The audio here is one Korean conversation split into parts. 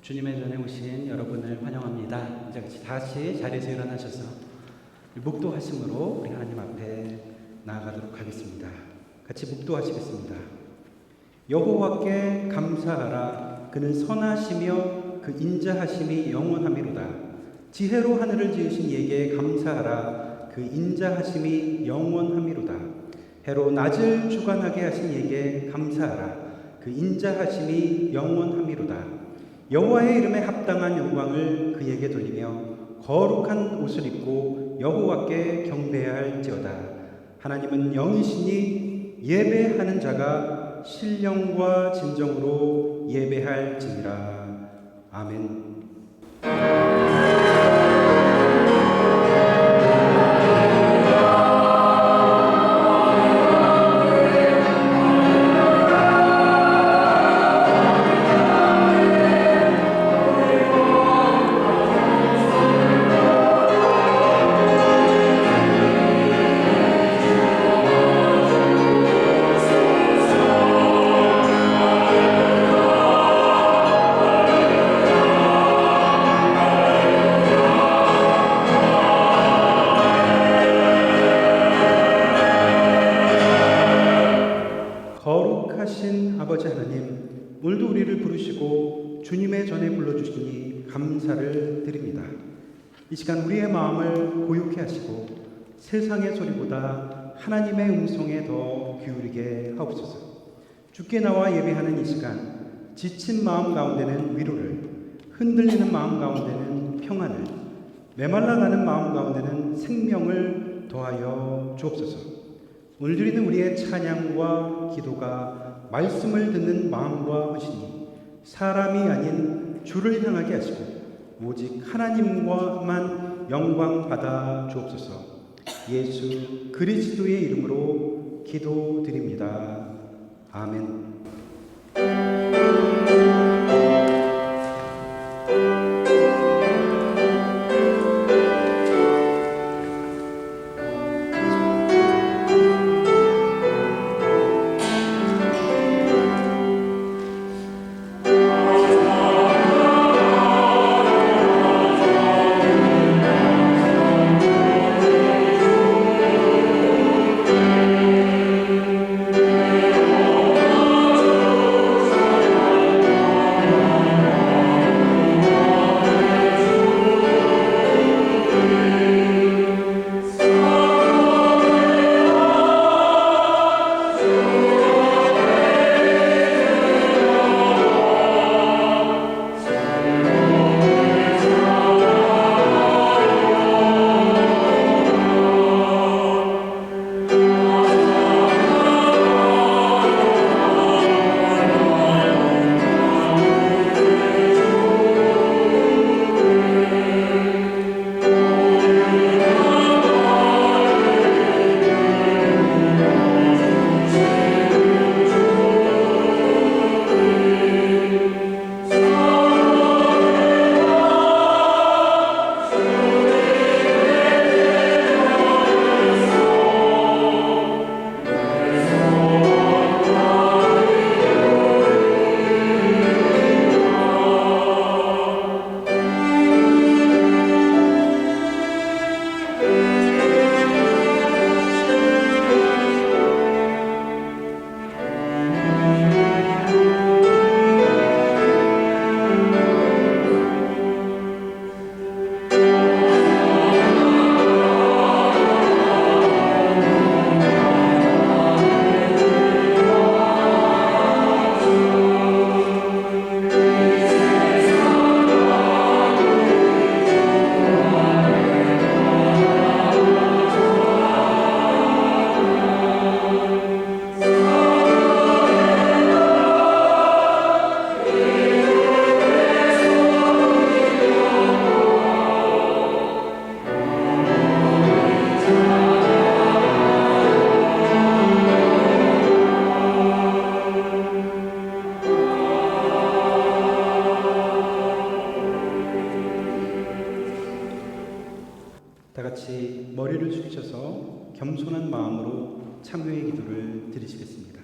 주님의 전에 오신 여러분을 환영합니다. 이제 다시 자리에서 일어나셔서 묵도하심으로 우리 하나님 앞에 나아가도록 하겠습니다. 같이 묵도하시겠습니다. 여호와께 감사하라. 그는 선하시며 그 인자하심이 영원하미로다. 지혜로 하늘을 지으신 이에게 감사하라. 그 인자하심이 영원하미로다. 해로 낮을 주관하게 하신 이에게 감사하라. 그 인자하심이 영원하미로다. 여호와의 이름에 합당한 영광을 그에게 돌리며 거룩한 옷을 입고 여호와께 경배할지어다. 하나님은 영이시니 예배하는 자가 신령과 진정으로 예배할지니라. 아멘. 거룩하신 아버지 하나님, 오늘도 우리를 부르시고 주님의 전에 불러주시니 감사를 드립니다. 이 시간 우리의 마음을 고요케 하시고 세상의 소리보다 하나님의 음성에 더 기울이게 하옵소서. 주께 나와 예배하는 이 시간, 지친 마음 가운데는 위로를, 흔들리는 마음 가운데는 평안을, 메말라가는 마음 가운데는 생명을 더하여 주옵소서. 오늘 드리는 우리의 찬양과 기도가 말씀을 듣는 마음과 헌신이 사람이 아닌 주를 향하게 하시고 오직 하나님과만 영광 받아 주옵소서. 예수 그리스도의 이름으로 기도드립니다. 아멘. 다 같이 머리를 숙이셔서 겸손한 마음으로 참회의 기도를 드리시겠습니다.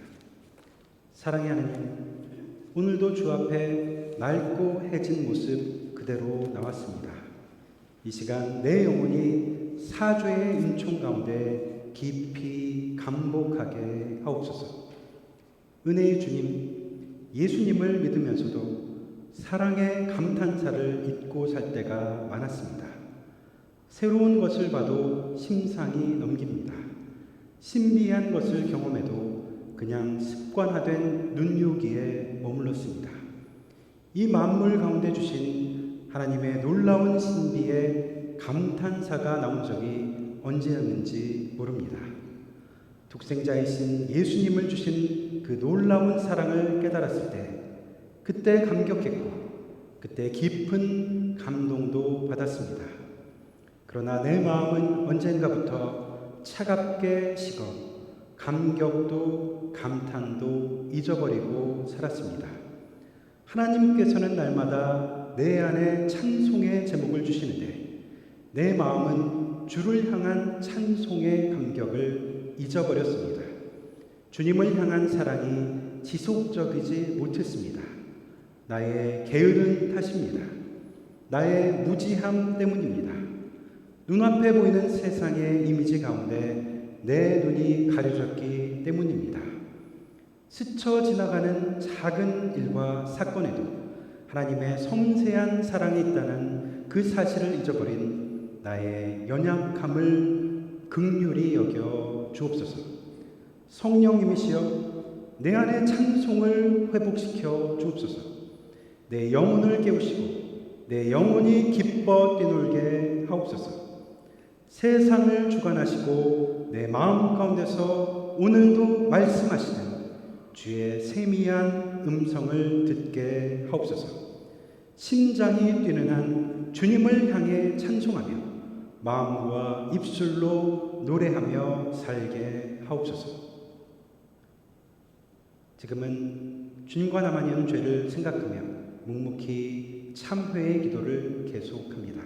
사랑의 하나님, 오늘도 주 앞에 맑고 해진 모습 그대로 나왔습니다. 이 시간 내 영혼이 사죄의 은총 가운데 깊이 감복하게 하옵소서. 은혜의 주님, 예수님을 믿으면서도 사랑의 감탄사를 잊고 살 때가 많았습니다. 새로운 것을 봐도 심상이 넘깁니다. 신비한 것을 경험해도 그냥 습관화된 눈요기에 머물렀습니다. 이 만물 가운데 주신 하나님의 놀라운 신비에 감탄사가 나온 적이 언제였는지 모릅니다. 독생자이신 예수님을 주신 그 놀라운 사랑을 깨달았을 때 그때 감격했고 그때 깊은 감동도 받았습니다. 그러나 내 마음은 언젠가부터 차갑게 식어 감격도 감탄도 잊어버리고 살았습니다. 하나님께서는 날마다 내 안에 찬송의 제목을 주시는데 내 마음은 주를 향한 찬송의 감격을 잊어버렸습니다. 주님을 향한 사랑이 지속적이지 못했습니다. 나의 게으른 탓입니다. 나의 무지함 때문입니다. 눈앞에 보이는 세상의 이미지 가운데 내 눈이 가려졌기 때문입니다. 스쳐 지나가는 작은 일과 사건에도 하나님의 섬세한 사랑이 있다는 그 사실을 잊어버린 나의 연약함을 긍휼히 여겨 주옵소서. 성령님이시여 내 안에 찬송을 회복시켜 주옵소서. 내 영혼을 깨우시고 내 영혼이 기뻐 뛰놀게 하옵소서. 세상을 주관하시고 내 마음 가운데서 오늘도 말씀하시는 주의 세미한 음성을 듣게 하옵소서. 심장이 뛰는 한 주님을 향해 찬송하며 마음과 입술로 노래하며 살게 하옵소서. 지금은 주님과 나만이 하는 죄를 생각하며 묵묵히 참회의 기도를 계속합니다.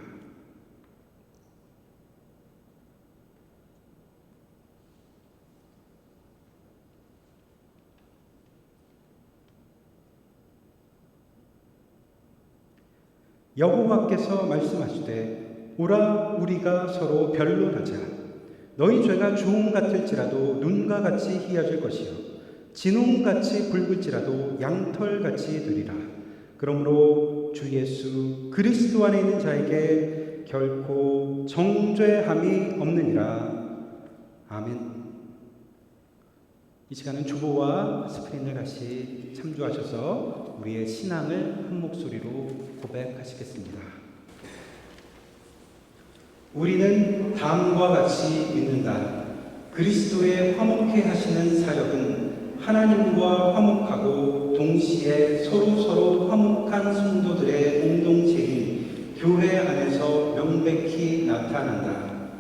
여호와께서 말씀하시되 오라 우리가 서로 변론하자. 너희 죄가 주홍 같을지라도 눈과 같이 희어질 것이요 진홍같이 붉을지라도 양털같이 되리라. 그러므로 주 예수 그리스도 안에 있는 자에게 결코 정죄함이 없느니라. 아멘. 이 시간은 주보와 스크린을 같이 참조하셔서 우리의 신앙을 한 목소리로 고백하시겠습니다. 우리는 다음과 같이 믿는다. 그리스도의 화목케 하시는 사역은 하나님과 화목하고 동시에 서로 화목한 성도들의 공동체인 교회 안에서 명백히 나타난다.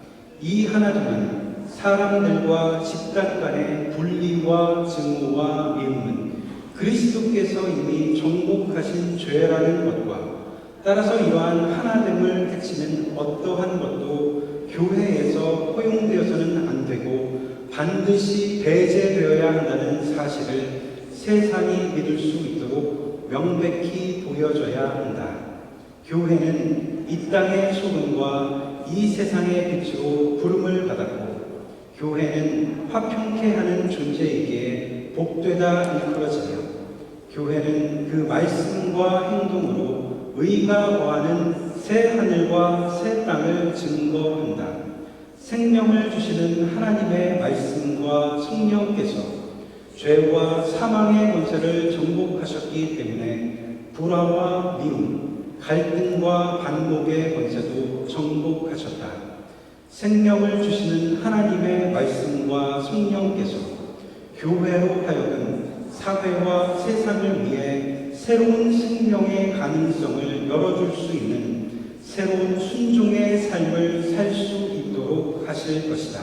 이 하나됨은 사람들과 집단 간의 분리와 증오와 미움은 그리스도께서 이미 정복하신 죄라는 것과 따라서 이러한 하나됨을 해치는 어떠한 것도 교회에서 허용되어서는 안 되고 반드시 배제되어야 한다는 사실을 세상이 믿을 수 있도록 명백히 보여줘야 한다. 교회는 이 땅의 소금과 이 세상의 빛으로 부름을 받았고 교회는 화평케 하는 존재이기에 복되다 일컬어지며 교회는 그 말씀과 행동으로 의가 거하는 새 하늘과 새 땅을 증거한다. 생명을 주시는 하나님의 말씀과 성령께서 죄와 사망의 권세를 정복하셨기 때문에 불화와 미움, 갈등과 반목의 권세도 정복하셨다. 생명을 주시는 하나님의 말씀과 성령께서 교회로 하여금 사회와 세상을 위해 새로운 생명의 가능성을 열어줄 수 있는 새로운 순종의 삶을 살 수 있도록 하실 것이다.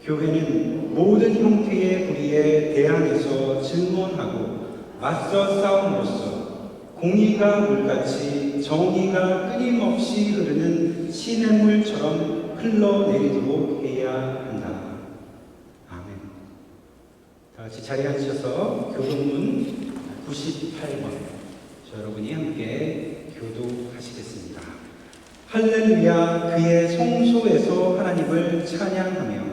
교회는 모든 형태의 불의에 대항해서 증언하고 맞서 싸움으로써 공의가 물같이 정의가 끊임없이 흐르는 시냇물처럼 흘러내리도록 해야 한다. 아멘. 다 같이 자리에 앉으셔서 교동문 98번 여러분이 함께 교독하시겠습니다. 할렐루야. 그의 성소에서 하나님을 찬양하며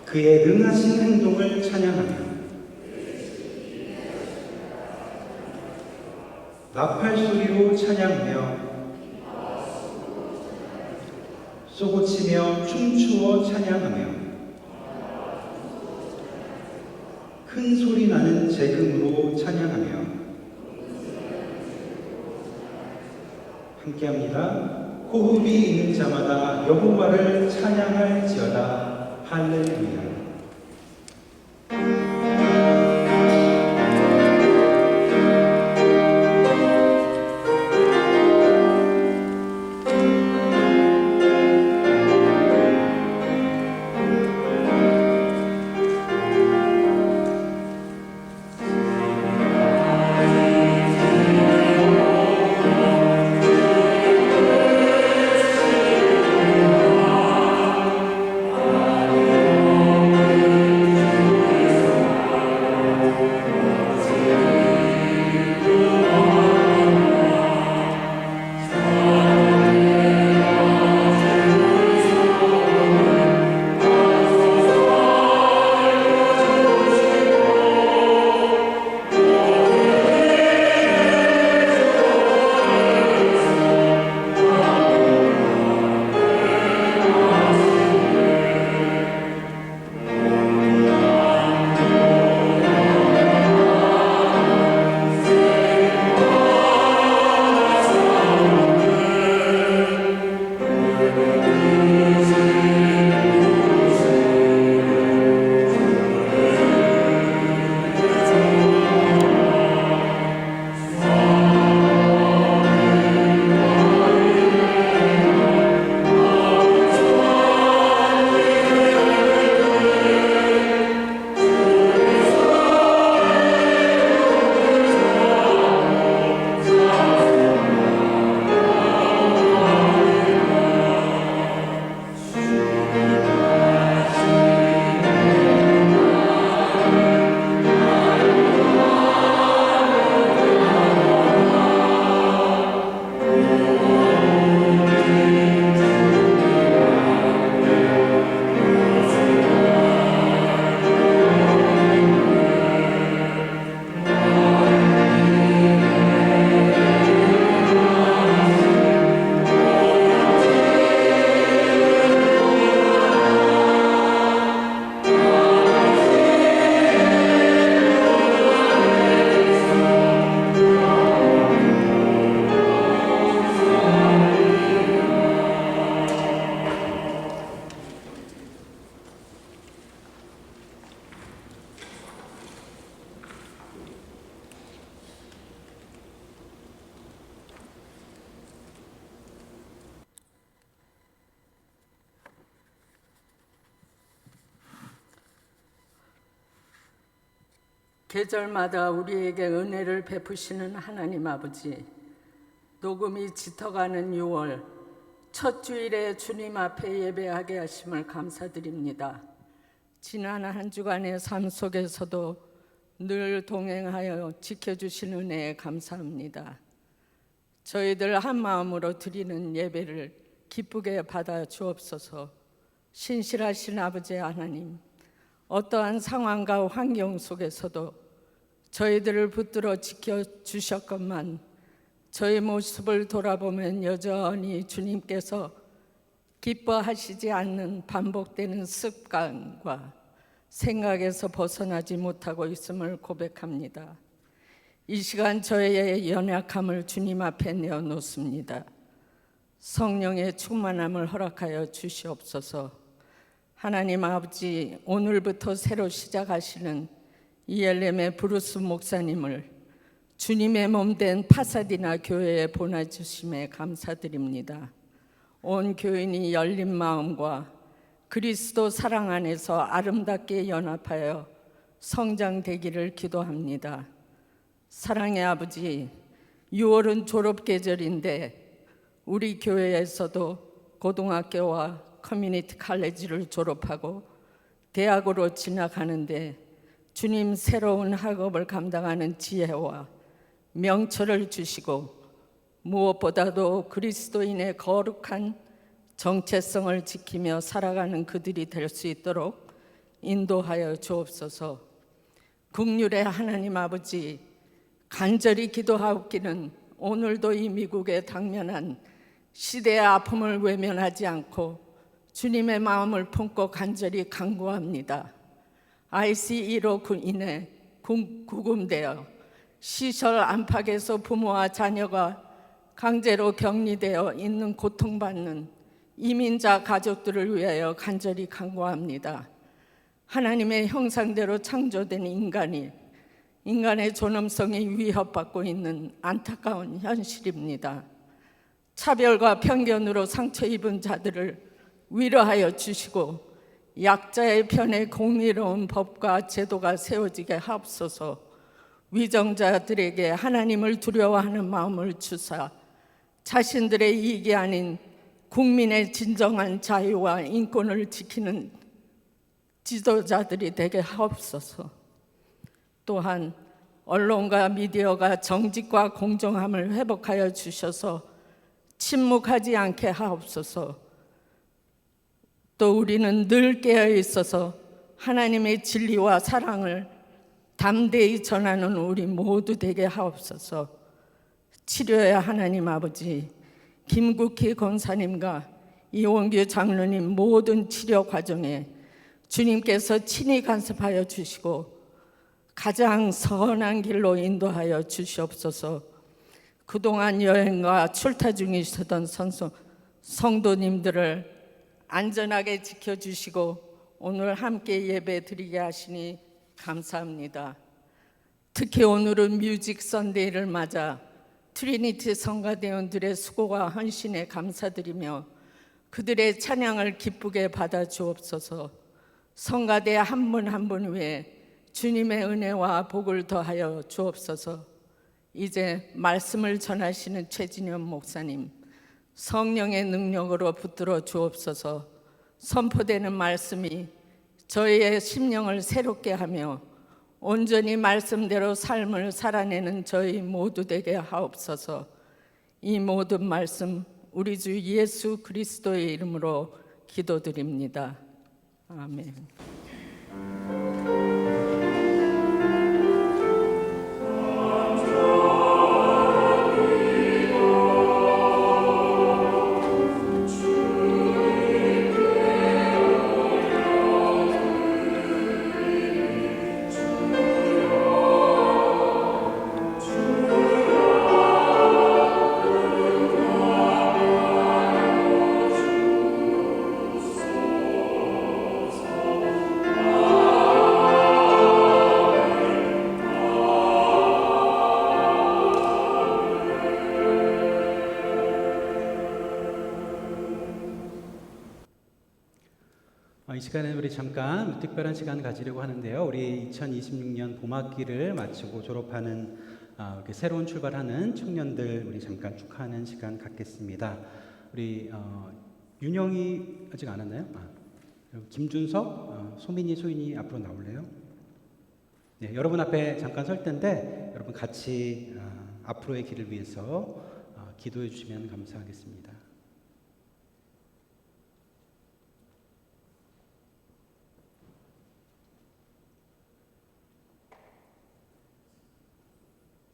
그의 능하신 행동을 찬양하며 나팔 소리로 찬양하며 쏘고치며 춤추어 찬양하며 큰 소리 나는 재금으로 찬양하며 함께합니다. 호흡이 있는 자마다 여호와를 찬양할지어다. 할렐루야. 계절마다 우리에게 은혜를 베푸시는 하나님 아버지, 녹음이 짙어가는 6월 첫 주일에 주님 앞에 예배하게 하심을 감사드립니다. 지난 한 주간의 삶 속에서도 늘 동행하여 지켜주신 은혜에 감사합니다. 저희들 한 마음으로 드리는 예배를 기쁘게 받아 주옵소서. 신실하신 아버지 하나님, 어떠한 상황과 환경 속에서도 저희들을 붙들어 지켜주셨건만 저희 모습을 돌아보면 여전히 주님께서 기뻐하시지 않는 반복되는 습관과 생각에서 벗어나지 못하고 있음을 고백합니다. 이 시간 저의 연약함을 주님 앞에 내어놓습니다. 성령의 충만함을 허락하여 주시옵소서. 하나님 아버지, 오늘부터 새로 시작하시는 ELM의 브루스 목사님을 주님의 몸된 파사디나 교회에 보내주심에 감사드립니다. 온 교인이 열린 마음과 그리스도 사랑 안에서 아름답게 연합하여 성장되기를 기도합니다. 사랑의 아버지, 6월은 졸업 계절인데 우리 교회에서도 고등학교와 커뮤니티 칼레지를 졸업하고 대학으로 진학하는데 주님 새로운 학업을 감당하는 지혜와 명철을 주시고 무엇보다도 그리스도인의 거룩한 정체성을 지키며 살아가는 그들이 될 수 있도록 인도하여 주옵소서. 국률의 하나님 아버지, 간절히 기도하옵기는 오늘도 이 미국에 당면한 시대의 아픔을 외면하지 않고 주님의 마음을 품고 간절히 간구합니다. IC1로 인해 구금되어 시설 안팎에서 부모와 자녀가 강제로 격리되어 있는 고통받는 이민자 가족들을 위하여 간절히 간구합니다. 하나님의 형상대로 창조된 인간의 존엄성이 위협받고 있는 안타까운 현실입니다. 차별과 편견으로 상처 입은 자들을 위로하여 주시고 약자의 편에 공의로운 법과 제도가 세워지게 하옵소서. 위정자들에게 하나님을 두려워하는 마음을 주사 자신들의 이익이 아닌 국민의 진정한 자유와 인권을 지키는 지도자들이 되게 하옵소서. 또한 언론과 미디어가 정직과 공정함을 회복하여 주셔서 침묵하지 않게 하옵소서. 또 우리는 늘 깨어 있어서 하나님의 진리와 사랑을 담대히 전하는 우리 모두 되게 하옵소서. 치료의 하나님 아버지, 김국희 권사님과 이원규 장로님 모든 치료 과정에 주님께서 친히 간섭하여 주시고 가장 선한 길로 인도하여 주시옵소서. 그동안 여행과 출타 중이셨던 성도님들을 안전하게 지켜주시고 오늘 함께 예배 드리게 하시니 감사합니다. 특히 오늘은 뮤직 선데이를 맞아 트리니티 성가대원들의 수고와 헌신에 감사드리며 그들의 찬양을 기쁘게 받아 주옵소서. 성가대 한 분 한 분 위에 주님의 은혜와 복을 더하여 주옵소서. 이제 말씀을 전하시는 최진현 목사님, 성령의 능력으로 붙들어 주옵소서. 선포되는 말씀이 저희의 심령을 새롭게 하며 온전히 말씀대로 삶을 살아내는 저희 모두 되게 하옵소서. 이 모든 말씀 우리 주 예수 그리스도의 이름으로 기도드립니다. 아멘. 이 시간에 우리 잠깐 특별한 시간 가지려고 하는데요. 우리 2026년 봄학기를 마치고 졸업하는 이렇게 새로운 출발하는 청년들 우리 잠깐 축하하는 시간 갖겠습니다. 우리 윤영이 아직 안 왔나요? 김준석, 소민이, 소인이 앞으로 나올래요? 네, 여러분 앞에 잠깐 설 텐데 여러분 같이 앞으로의 길을 위해서 기도해 주시면 감사하겠습니다.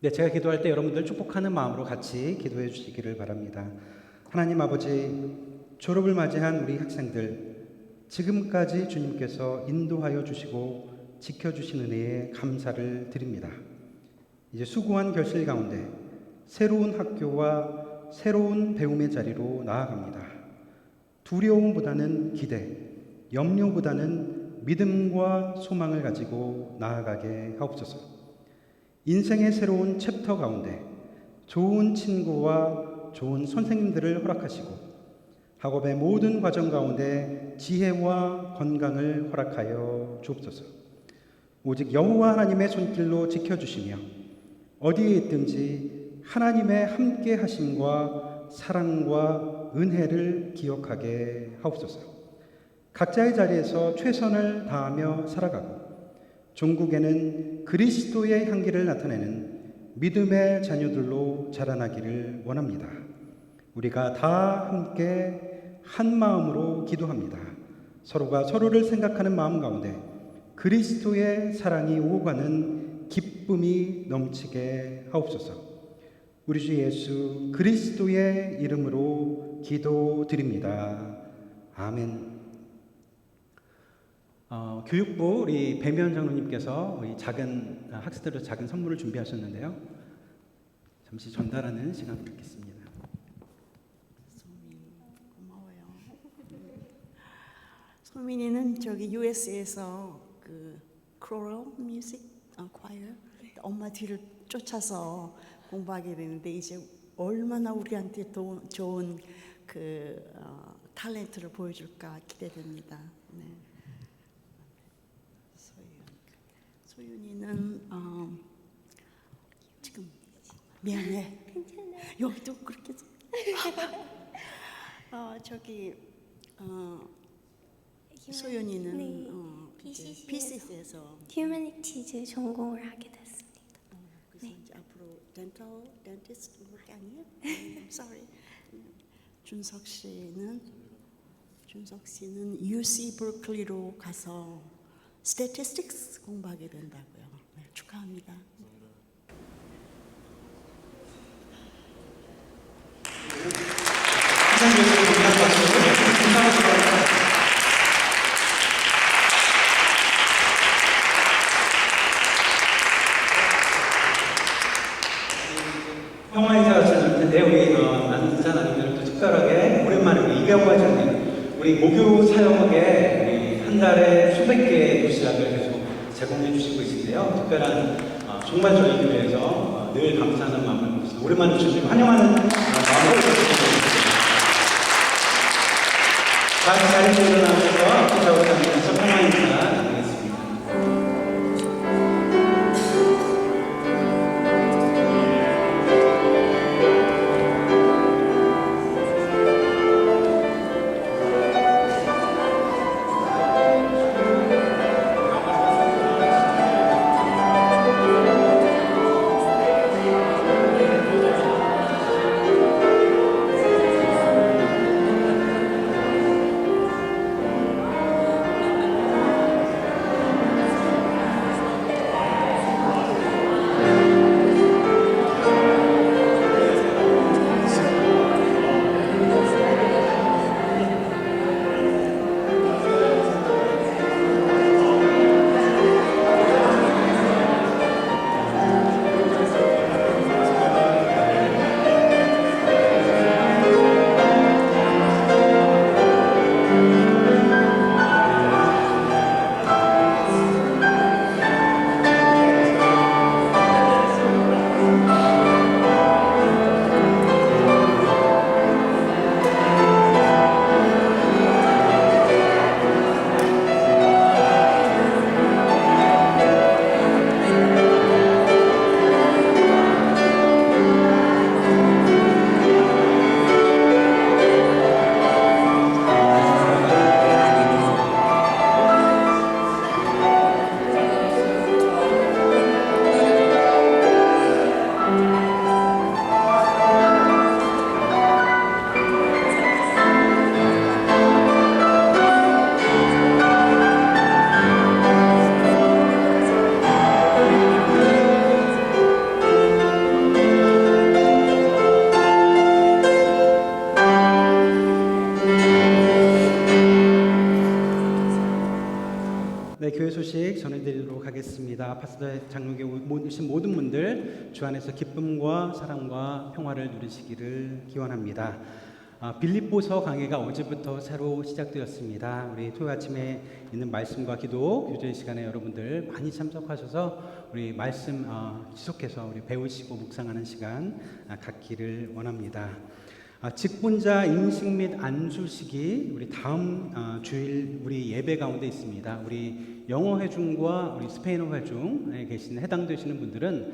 네, 제가 기도할 때 여러분들 축복하는 마음으로 같이 기도해 주시기를 바랍니다. 하나님 아버지, 졸업을 맞이한 우리 학생들, 지금까지 주님께서 인도하여 주시고 지켜주신 은혜에 감사를 드립니다. 이제 수고한 결실 가운데 새로운 학교와 새로운 배움의 자리로 나아갑니다. 두려움보다는 기대, 염려보다는 믿음과 소망을 가지고 나아가게 하옵소서. 인생의 새로운 챕터 가운데 좋은 친구와 좋은 선생님들을 허락하시고 학업의 모든 과정 가운데 지혜와 건강을 허락하여 주옵소서. 오직 여호와 하나님의 손길로 지켜주시며 어디에 있든지 하나님의 함께 하심과 사랑과 은혜를 기억하게 하옵소서. 각자의 자리에서 최선을 다하며 살아가고 종국에는 그리스도의 향기를 나타내는 믿음의 자녀들로 자라나기를 원합니다. 우리가 다 함께 한 마음으로 기도합니다. 서로가 서로를 생각하는 마음 가운데 그리스도의 사랑이 오고 가는 기쁨이 넘치게 하옵소서. 우리 주 예수 그리스도의 이름으로 기도드립니다. 아멘. 교육부 우리 배면 장로님께서 우리 작은 학생들을 작은 선물을 준비하셨는데요. 잠시 전달하는 시간을 갖겠습니다. 고마워요. 소민이는 저기 US에서 그 코럴 뮤직 과이어 엄마 뒤를 쫓아서 공부하게 되는데 이제 얼마나 우리한테 좋은 그 탤런트를 보여줄까 기대됩니다. 네. 소윤이는 지금 미안해. 여기도 그렇게 저기 소윤이는 네, PCC에서 휴머니티즈 전공을 하게 됐습니다. 그래서 이제 앞으로 덴티스트 그게 아니에요? Sorry. 준석 씨는 UC 버클리로 가서 스태티스틱스 공부하게 된다고요. 네, 축하합니다. 평화 인사가 줄 텐데 우리 난자나님들도 특별하게 오랜만에 우리 200화장님 우리 모교 사역에 우리 한 달에 수백 개의 도시락을 계속 제공해 주시고 있는데요. 특별한 정말 저희 교회에서 늘 감사하는 마음을 먹습니다. 오랜만에 주님 환영하는 마음으로 드리겠습니다. 다시 자리에 일어나셔서 기사회장님께서 평화 인사 드리겠습니다. 네, 교회 소식 전해드리도록 하겠습니다. 파스터 장로교회 오신 모든 분들 주 안에서 기쁨과 사랑과 평화를 누리시기를 기원합니다. 빌립보서 강해가 어제부터 새로 시작되었습니다. 우리 토요일 아침에 있는 말씀과 기도 교제 시간에 여러분들 많이 참석하셔서 우리 말씀 지속해서 우리 배우시고 묵상하는 시간 갖기를 원합니다. 직분자 임식 및 안수식이 우리 다음 주일 우리 예배 가운데 있습니다. 우리 영어 회중과 우리 스페인어 회중에 계신 해당되시는 분들은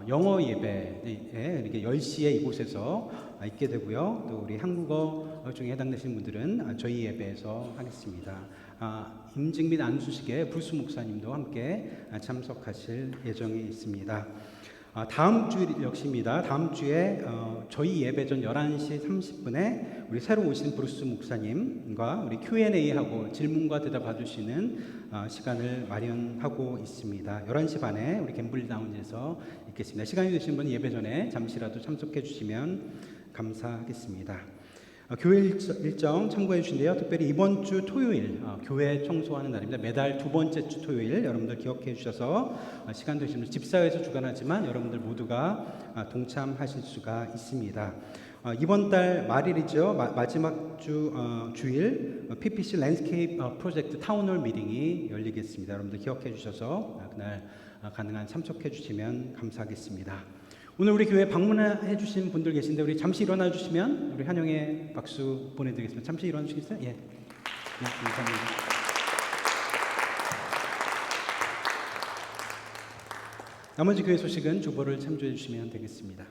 영어 예배에 이렇게 10시에 이곳에서 있게 되고요. 또 우리 한국어 중에 해당되시는 분들은 저희 예배에서 하겠습니다. 임직 및 안수식에 불수 목사님도 함께 참석하실 예정이 있습니다. 다음 주 역시입니다. 다음 주에 저희 예배 전 11시 30분에 우리 새로 오신 브루스 목사님과 우리 Q&A하고 질문과 대답 받으시는 시간을 마련하고 있습니다. 11시 반에 우리 갬블리 라운지에서 있겠습니다. 시간이 되신 분은 예배 전에 잠시라도 참석해 주시면 감사하겠습니다. 교회 일정 참고해 주신데요. 특별히 이번 주 토요일 교회 청소하는 날입니다. 매달 두 번째 주 토요일 여러분들 기억해 주셔서 시간 되시면 집사회에서 주관하지만 여러분들 모두가 동참하실 수가 있습니다. 이번 달 말일이죠. 마지막 주일 PPC 랜드스케이프 프로젝트 타운홀 미팅이 열리겠습니다. 여러분들 기억해 주셔서 그날 가능한 참석해 주시면 감사하겠습니다. 오늘 우리 교회 방문해 주신 분들 계신데 우리 잠시 일어나 주시면 우리 환영의 박수 보내드리겠습니다. 잠시 일어나 주시겠어요? 예. 네, 감사합니다. 나머지 교회 소식은 주보를 참조해 주시면 되겠습니다.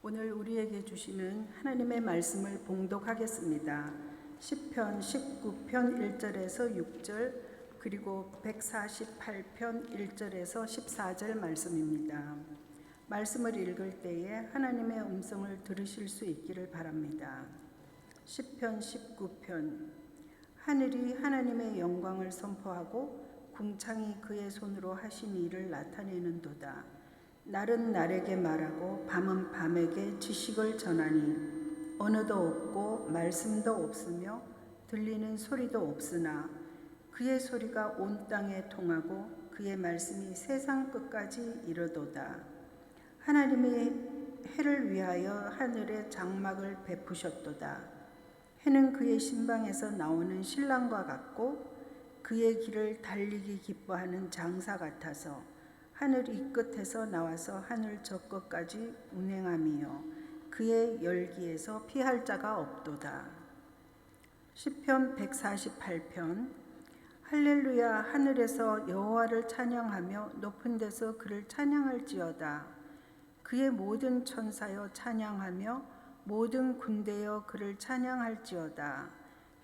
오늘 우리에게 주시는 하나님의 말씀을 봉독하겠습니다. 시편 19편 1절에서 6절 그리고 148편 1절에서 14절 말씀입니다. 말씀을 읽을 때에 하나님의 음성을 들으실 수 있기를 바랍니다. 시편 19편 하늘이 하나님의 영광을 선포하고 궁창이 그의 손으로 하신 일을 나타내는도다. 날은 날에게 말하고 밤은 밤에게 지식을 전하니 언어도 없고 말씀도 없으며 들리는 소리도 없으나 그의 소리가 온 땅에 통하고 그의 말씀이 세상 끝까지 이르도다. 하나님이 해를 위하여 하늘에 장막을 베푸셨도다. 해는 그의 신방에서 나오는 신랑과 같고 그의 길을 달리기 기뻐하는 장사 같아서 하늘 이 끝에서 나와서 하늘 저 끝까지 운행함이요 그의 열기에서 피할 자가 없도다. 시편 148편 할렐루야. 하늘에서 여호와를 찬양하며 높은 데서 그를 찬양할지어다. 그의 모든 천사여 찬양하며 모든 군대여 그를 찬양할지어다.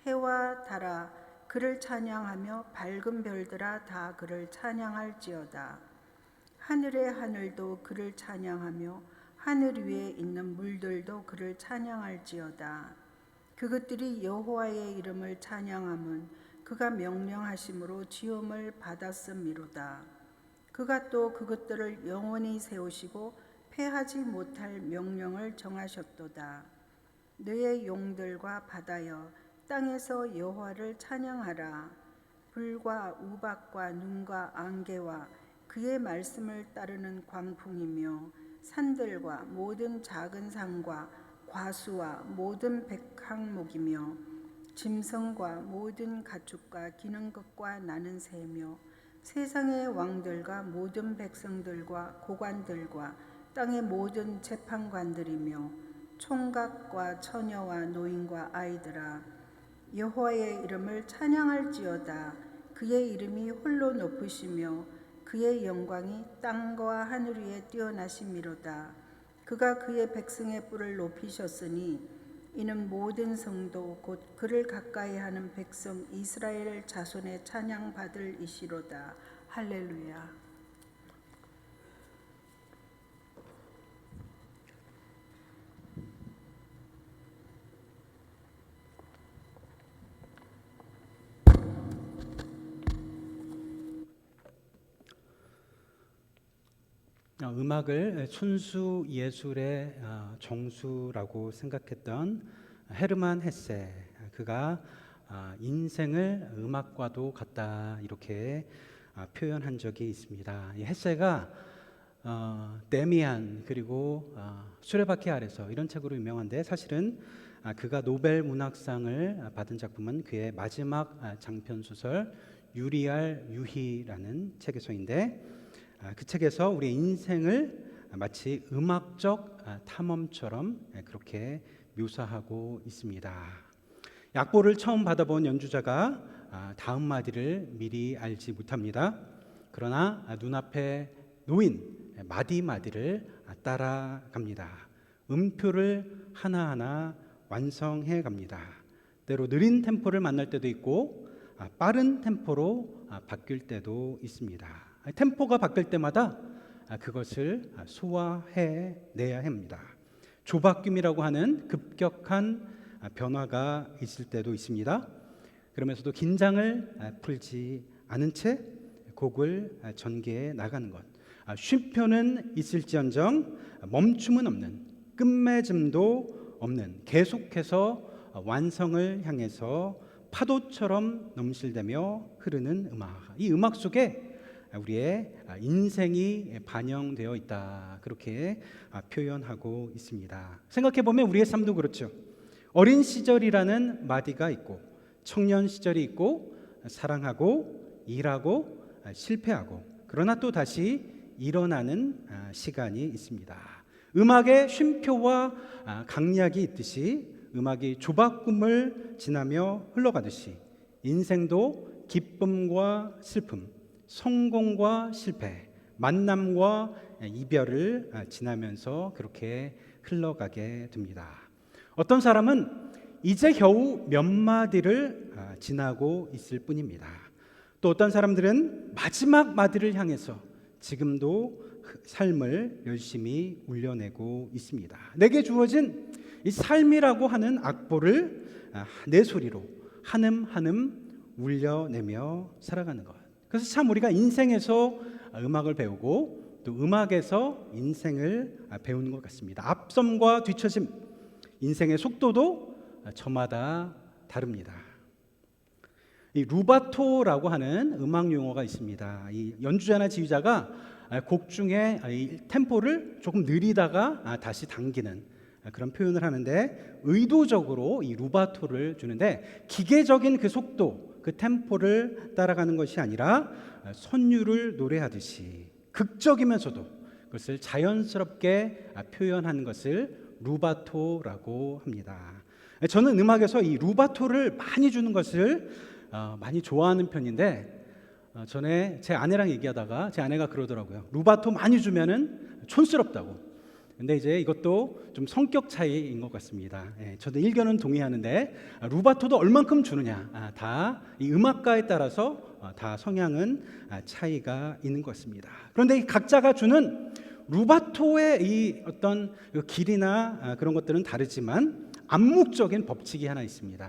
해와 달아 그를 찬양하며 밝은 별들아 다 그를 찬양할지어다. 하늘의 하늘도 그를 찬양하며 하늘 위에 있는 물들도 그를 찬양할지어다. 그것들이 여호와의 이름을 찬양함은 그가 명령하심으로 지음을 받았음이로다. 그가 또 그것들을 영원히 세우시고 패하지 못할 명령을 정하셨도다. 너의 용들과 바다여 땅에서 여호와를 찬양하라. 불과 우박과 눈과 안개와 그의 말씀을 따르는 광풍이며 산들과 모든 작은 산과 과수와 모든 백항목이며 짐승과 모든 가축과 기는 것과 나는 새며 세상의 왕들과 모든 백성들과 고관들과 땅의 모든 재판관들이며 총각과 처녀와 노인과 아이들아 여호와의 이름을 찬양할지어다. 그의 이름이 홀로 높으시며 그의 영광이 땅과 하늘 위에 뛰어나심이로다. 그가 그의 백성의 뿔을 높이셨으니 이는 모든 성도 곧 그를 가까이하는 백성 이스라엘 자손의 찬양 받을 이시로다. 할렐루야. 음악을 순수 예술의 정수라고 생각했던 헤르만 헤세, 그가 인생을 음악과도 같다 이렇게 표현한 적이 있습니다. 이 헤세가 데미안 그리고 수레바퀴 아래서 이런 책으로 유명한데 사실은 그가 노벨 문학상을 받은 작품은 그의 마지막 장편 소설 유리알 유희라는 책에서인데 그 책에서 우리의 인생을 마치 음악적 탐험처럼 그렇게 묘사하고 있습니다. 악보를 처음 받아본 연주자가 다음 마디를 미리 알지 못합니다. 그러나 눈앞에 놓인 마디마디를 따라갑니다. 음표를 하나하나 완성해 갑니다. 때로 느린 템포를 만날 때도 있고 빠른 템포로 바뀔 때도 있습니다. 템포가 바뀔 때마다 그것을 소화해 내야 합니다. 조바뀜이라고 하는 급격한 변화가 있을 때도 있습니다. 그러면서도 긴장을 풀지 않은 채 곡을 전개해 나가는 것. 쉼표는 있을지언정 멈춤은 없는, 끝맺음도 없는, 계속해서 완성을 향해서 파도처럼 넘실대며 흐르는 음악. 이 음악 속에 우리의 인생이 반영되어 있다 그렇게 표현하고 있습니다. 생각해보면 우리의 삶도 그렇죠. 어린 시절이라는 마디가 있고 청년 시절이 있고 사랑하고 일하고 실패하고 그러나 또 다시 일어나는 시간이 있습니다. 음악의 쉼표와 강약이 있듯이 음악이 조바꿈을 지나며 흘러가듯이 인생도 기쁨과 슬픔, 성공과 실패, 만남과 이별을 지나면서 그렇게 흘러가게 됩니다. 어떤 사람은 이제 겨우 몇 마디를 지나고 있을 뿐입니다. 또 어떤 사람들은 마지막 마디를 향해서 지금도 삶을 열심히 울려내고 있습니다. 내게 주어진 이 삶이라고 하는 악보를 내 소리로 한음 한음 울려내며 살아가는 것. 그래서 참 우리가 인생에서 음악을 배우고 또 음악에서 인생을 배우는 것 같습니다. 앞섬과 뒤처짐, 인생의 속도도 저마다 다릅니다. 이 루바토라고 하는 음악 용어가 있습니다. 이 연주자나 지휘자가 곡 중에 이 템포를 조금 느리다가 다시 당기는 그런 표현을 하는데, 의도적으로 이 루바토를 주는데 기계적인 그 속도, 그 템포를 따라가는 것이 아니라 선율을 노래하듯이 극적이면서도 그것을 자연스럽게 표현하는 것을 루바토라고 합니다. 저는 음악에서 이 루바토를 많이 주는 것을 많이 좋아하는 편인데, 전에 제 아내랑 얘기하다가 제 아내가 그러더라고요. 루바토 많이 주면은 촌스럽다고. 근데 이제 이것도 좀 성격 차이인 것 같습니다. 저도 일견은 동의하는데 루바토도 얼만큼 주느냐, 다 이 음악가에 따라서 다 성향은 차이가 있는 것 같습니다. 그런데 이 각자가 주는 루바토의 이 어떤 길이나 그런 것들은 다르지만 암묵적인 법칙이 하나 있습니다.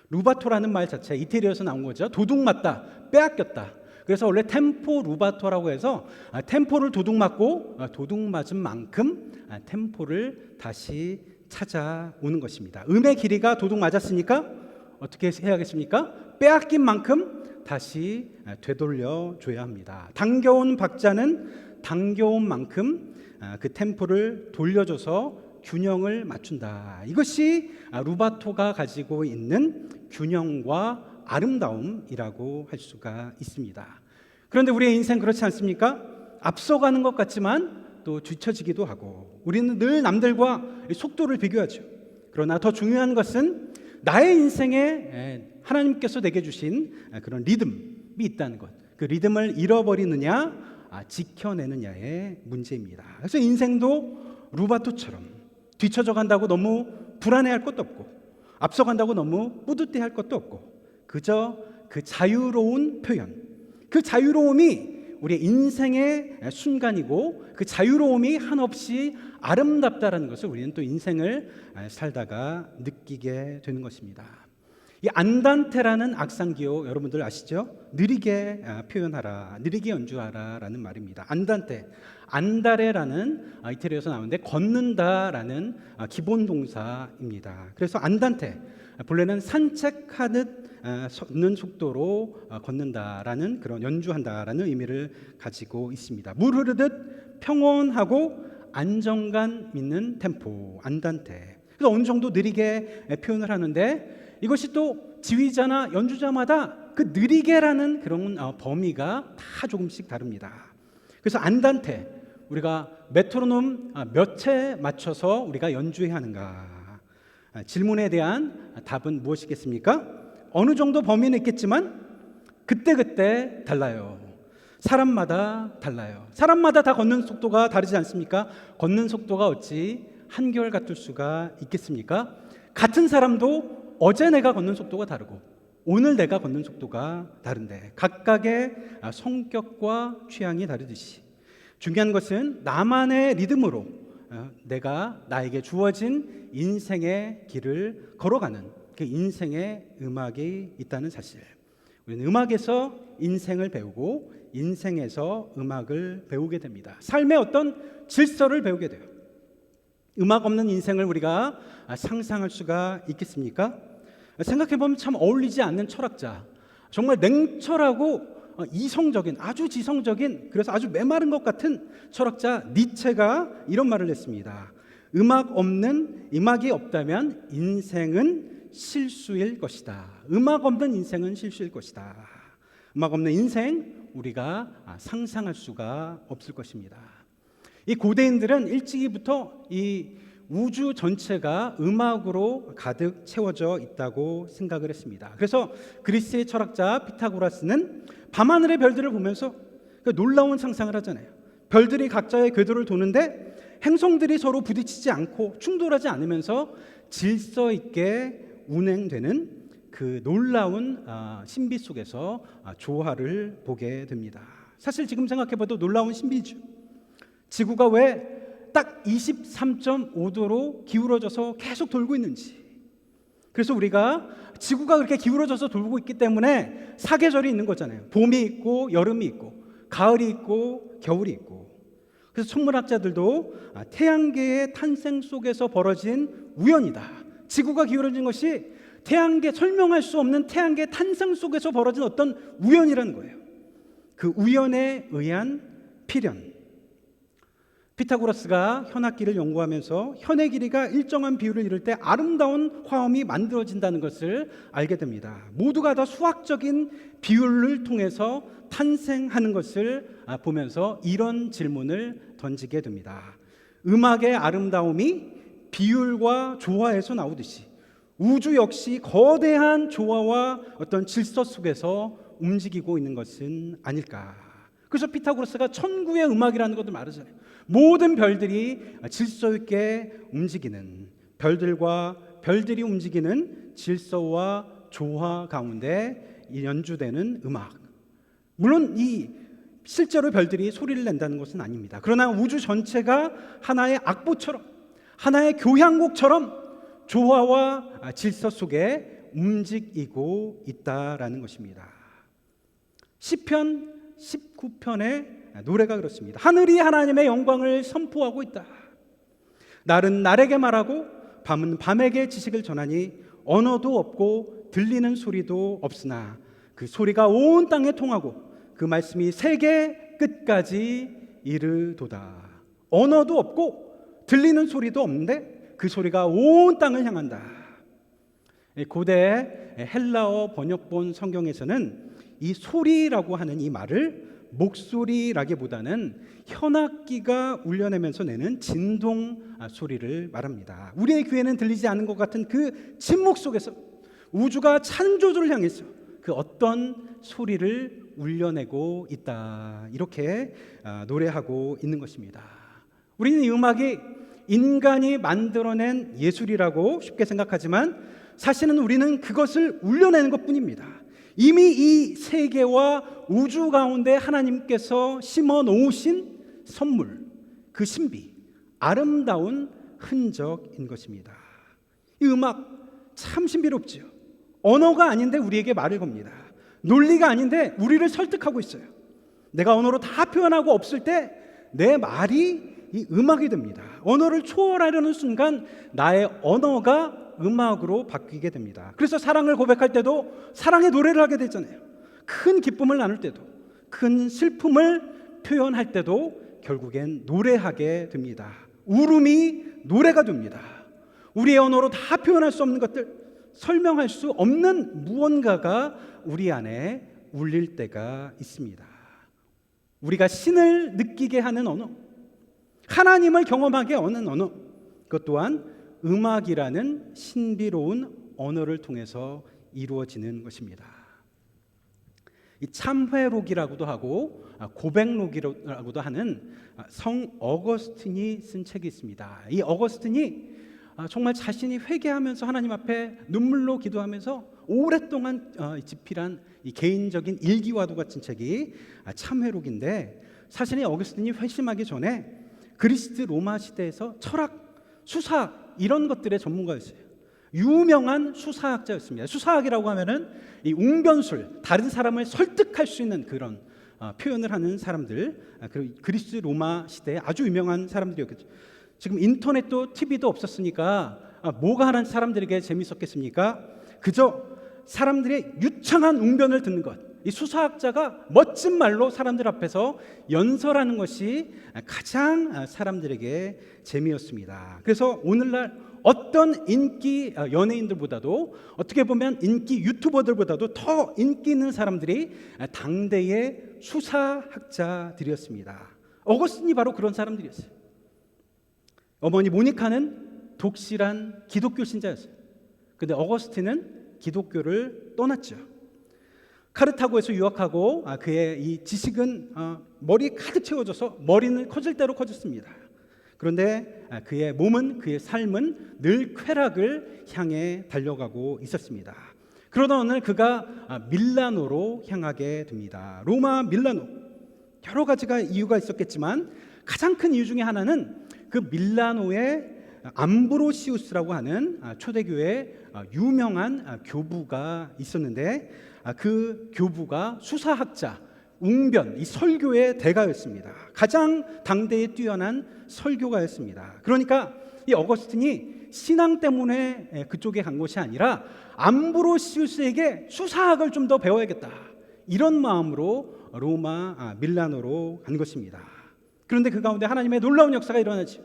루바토라는 말 자체 이태리에서 나온 거죠. 도둑 맞다, 빼앗겼다. 그래서 원래 템포 루바토라고 해서 템포를 도둑 맞고 도둑 맞은 만큼 템포를 다시 찾아오는 것입니다. 음의 길이가 도둑 맞았으니까 어떻게 해야겠습니까? 빼앗긴 만큼 다시 되돌려 줘야 합니다. 당겨온 박자는 당겨온 만큼 그 템포를 돌려줘서 균형을 맞춘다. 이것이 루바토가 가지고 있는 균형과 아름다움이라고 할 수가 있습니다. 그런데 우리의 인생 그렇지 않습니까? 앞서가는 것 같지만 또 뒤처지기도 하고, 우리는 늘 남들과 속도를 비교하죠. 그러나 더 중요한 것은 나의 인생에 하나님께서 내게 주신 그런 리듬이 있다는 것, 그 리듬을 잃어버리느냐 지켜내느냐의 문제입니다. 그래서 인생도 루바토처럼 뒤처져 간다고 너무 불안해할 것도 없고, 앞서간다고 너무 뿌듯해할 것도 없고, 그저 그 자유로운 표현, 그 자유로움이 우리의 인생의 순간이고, 그 자유로움이 한없이 아름답다라는 것을 우리는 또 인생을 살다가 느끼게 되는 것입니다. 이 안단테라는 악상기호 여러분들 아시죠? 느리게 표현하라, 느리게 연주하라라는 말입니다. 안단테, 안다레라는 이태리에서 나오는데 걷는다라는 기본 동사입니다. 그래서 안단테, 본래는 산책하듯 걷는 속도로 걷는다라는, 그런 연주한다라는 의미를 가지고 있습니다. 물 흐르듯 평온하고 안정감 있는 템포, 안단테. 그래서 어느 정도 느리게 표현을 하는데, 이것이 또 지휘자나 연주자마다 그 느리게라는 그런 범위가 다 조금씩 다릅니다. 그래서 안단테, 우리가 메트로놈 몇 채 맞춰서 우리가 연주해야 하는가? 질문에 대한 답은 무엇이겠습니까? 어느 정도 범위는 있겠지만 그때그때 달라요. 사람마다 달라요. 사람마다 다 걷는 속도가 다르지 않습니까? 걷는 속도가 어찌 한결 같을 수가 있겠습니까? 같은 사람도 어제 내가 걷는 속도가 다르고 오늘 내가 걷는 속도가 다른데, 각각의 성격과 취향이 다르듯이 중요한 것은 나만의 리듬으로 내가 나에게 주어진 인생의 길을 걸어가는 그 인생의 음악이 있다는 사실. 우리는 음악에서 인생을 배우고 인생에서 음악을 배우게 됩니다. 삶의 어떤 질서를 배우게 돼요. 음악 없는 인생을 우리가 상상할 수가 있겠습니까? 생각해보면 참 어울리지 않는 철학자, 정말 냉철하고 이성적인, 아주 지성적인, 그래서 아주 메마른 것 같은 철학자 니체가 이런 말을 했습니다. 음악이 없다면 인생은 실수일 것이다. 음악 없는 인생은 실수일 것이다. 음악 없는 인생 우리가 상상할 수가 없을 것입니다. 이 고대인들은 일찍이부터 이 우주 전체가 음악으로 가득 채워져 있다고 생각을 했습니다. 그래서 그리스의 철학자 피타고라스는 밤하늘의 별들을 보면서 놀라운 상상을 하잖아요. 별들이 각자의 궤도를 도는데 행성들이 서로 부딪히지 않고 충돌하지 않으면서 질서 있게 운행되는 그 놀라운 신비 속에서 조화를 보게 됩니다. 사실 지금 생각해봐도 놀라운 신비죠. 지구가 왜 딱 23.5도로 기울어져서 계속 돌고 있는지. 그래서 우리가 지구가 그렇게 기울어져서 돌고 있기 때문에 사계절이 있는 거잖아요. 봄이 있고 여름이 있고 가을이 있고 겨울이 있고. 그래서 천문학자들도 태양계의 탄생 속에서 벌어진 우연이다. 지구가 기울어진 것이 태양계, 설명할 수 없는 태양계 탄생 속에서 벌어진 어떤 우연이라는 거예요. 그 우연에 의한 필연. 피타고라스가 현악기를 연구하면서 현의 길이가 일정한 비율을 이룰 때 아름다운 화음이 만들어진다는 것을 알게 됩니다. 모두가 다 수학적인 비율을 통해서 탄생하는 것을 보면서 이런 질문을 던지게 됩니다. 음악의 아름다움이 비율과 조화에서 나오듯이 우주 역시 거대한 조화와 어떤 질서 속에서 움직이고 있는 것은 아닐까. 그래서 피타고라스가 천구의 음악이라는 것도 말하잖아요. 모든 별들이 질서 있게 움직이는, 별들과 별들이 움직이는 질서와 조화 가운데 연주되는 음악. 물론 이 실제로 별들이 소리를 낸다는 것은 아닙니다. 그러나 우주 전체가 하나의 악보처럼, 하나의 교향곡처럼 조화와 질서 속에 움직이고 있다라는 것입니다. 시편 19편의 노래가 그렇습니다. 하늘이 하나님의 영광을 선포하고 있다. 날은 날에게 말하고 밤은 밤에게 지식을 전하니 언어도 없고 들리는 소리도 없으나 그 소리가 온 땅에 통하고 그 말씀이 세계 끝까지 이르도다. 언어도 없고 들리는 소리도 없는데 그 소리가 온 땅을 향한다. 고대 헬라어 번역본 성경에서는 이 소리라고 하는 이 말을 목소리라기보다는 현악기가 울려내면서 내는 진동 소리를 말합니다. 우리의 귀에는 들리지 않는 것 같은 그 침묵 속에서 우주가 창조주를 향해서 그 어떤 소리를 울려내고 있다. 이렇게 노래하고 있는 것입니다. 우리는 이 음악이 인간이 만들어낸 예술이라고 쉽게 생각하지만 사실은 우리는 그것을 울려내는 것뿐입니다. 이미 이 세계와 우주 가운데 하나님께서 심어 놓으신 선물, 그 신비, 아름다운 흔적인 것입니다. 이 음악 참 신비롭지요. 언어가 아닌데 우리에게 말을 겁니다. 논리가 아닌데 우리를 설득하고 있어요. 내가 언어로 다 표현하고 없을 때 내 말이 이 음악이 됩니다. 언어를 초월하려는 순간 나의 언어가 음악으로 바뀌게 됩니다. 그래서 사랑을 고백할 때도 사랑의 노래를 하게 되잖아요. 큰 기쁨을 나눌 때도, 큰 슬픔을 표현할 때도 결국엔 노래하게 됩니다. 울음이 노래가 됩니다. 우리의 언어로 다 표현할 수 없는 것들, 설명할 수 없는 무언가가 우리 안에 울릴 때가 있습니다. 우리가 신을 느끼게 하는 언어, 하나님을 경험하게 하는 언어, 그것 또한 음악이라는 신비로운 언어를 통해서 이루어지는 것입니다. 이 참회록이라고도 하고 고백록이라고도 하는 성 어거스틴이 쓴 책이 있습니다. 이 어거스틴이 정말 자신이 회개하면서 하나님 앞에 눈물로 기도하면서 오랫동안 집필한 이 개인적인 일기와도 같은 책이 참회록인데, 사실 이 어거스틴이 회심하기 전에 그리스 로마 시대에서 철학, 수사학 이런 것들의 전문가였어요. 유명한 수사학자였습니다. 수사학이라고 하면은 이 웅변술, 다른 사람을 설득할 수 있는 그런 표현을 하는 사람들, 그리스 로마 시대에 아주 유명한 사람들이었겠죠. 지금 인터넷도 TV도 없었으니까 뭐가 하는 사람들에게 재밌었겠습니까? 그저 사람들의 유창한 웅변을 듣는 것, 이 수사학자가 멋진 말로 사람들 앞에서 연설하는 것이 가장 사람들에게 재미였습니다. 그래서 오늘날 어떤 인기 연예인들보다도, 어떻게 보면 인기 유튜버들보다도 더 인기 있는 사람들이 당대의 수사학자들이었습니다. 어거스틴이 바로 그런 사람들이었어요. 어머니 모니카는 독실한 기독교 신자였어요. 근데 어거스틴은 기독교를 떠났죠. 카르타고에서 유학하고 그의 이 지식은 머리에 가득 채워져서 머리는 커질 대로 커졌습니다. 그런데 그의 몸은, 그의 삶은 늘 쾌락을 향해 달려가고 있었습니다. 그러다 어느 날 그가 밀라노로 향하게 됩니다. 로마 밀라노. 여러 가지가 이유가 있었겠지만 가장 큰 이유 중에 하나는 그 밀라노의 암브로시우스라고 하는 초대교회 유명한 교부가 있었는데, 그 교부가 수사학자, 웅변, 이 설교의 대가였습니다. 가장 당대에 뛰어난 설교가였습니다. 그러니까 이 어거스틴이 신앙 때문에 그쪽에 간 것이 아니라 암브로시우스에게 수사학을 좀 더 배워야겠다, 이런 마음으로 로마 밀라노로 간 것입니다. 그런데 그 가운데 하나님의 놀라운 역사가 일어나죠.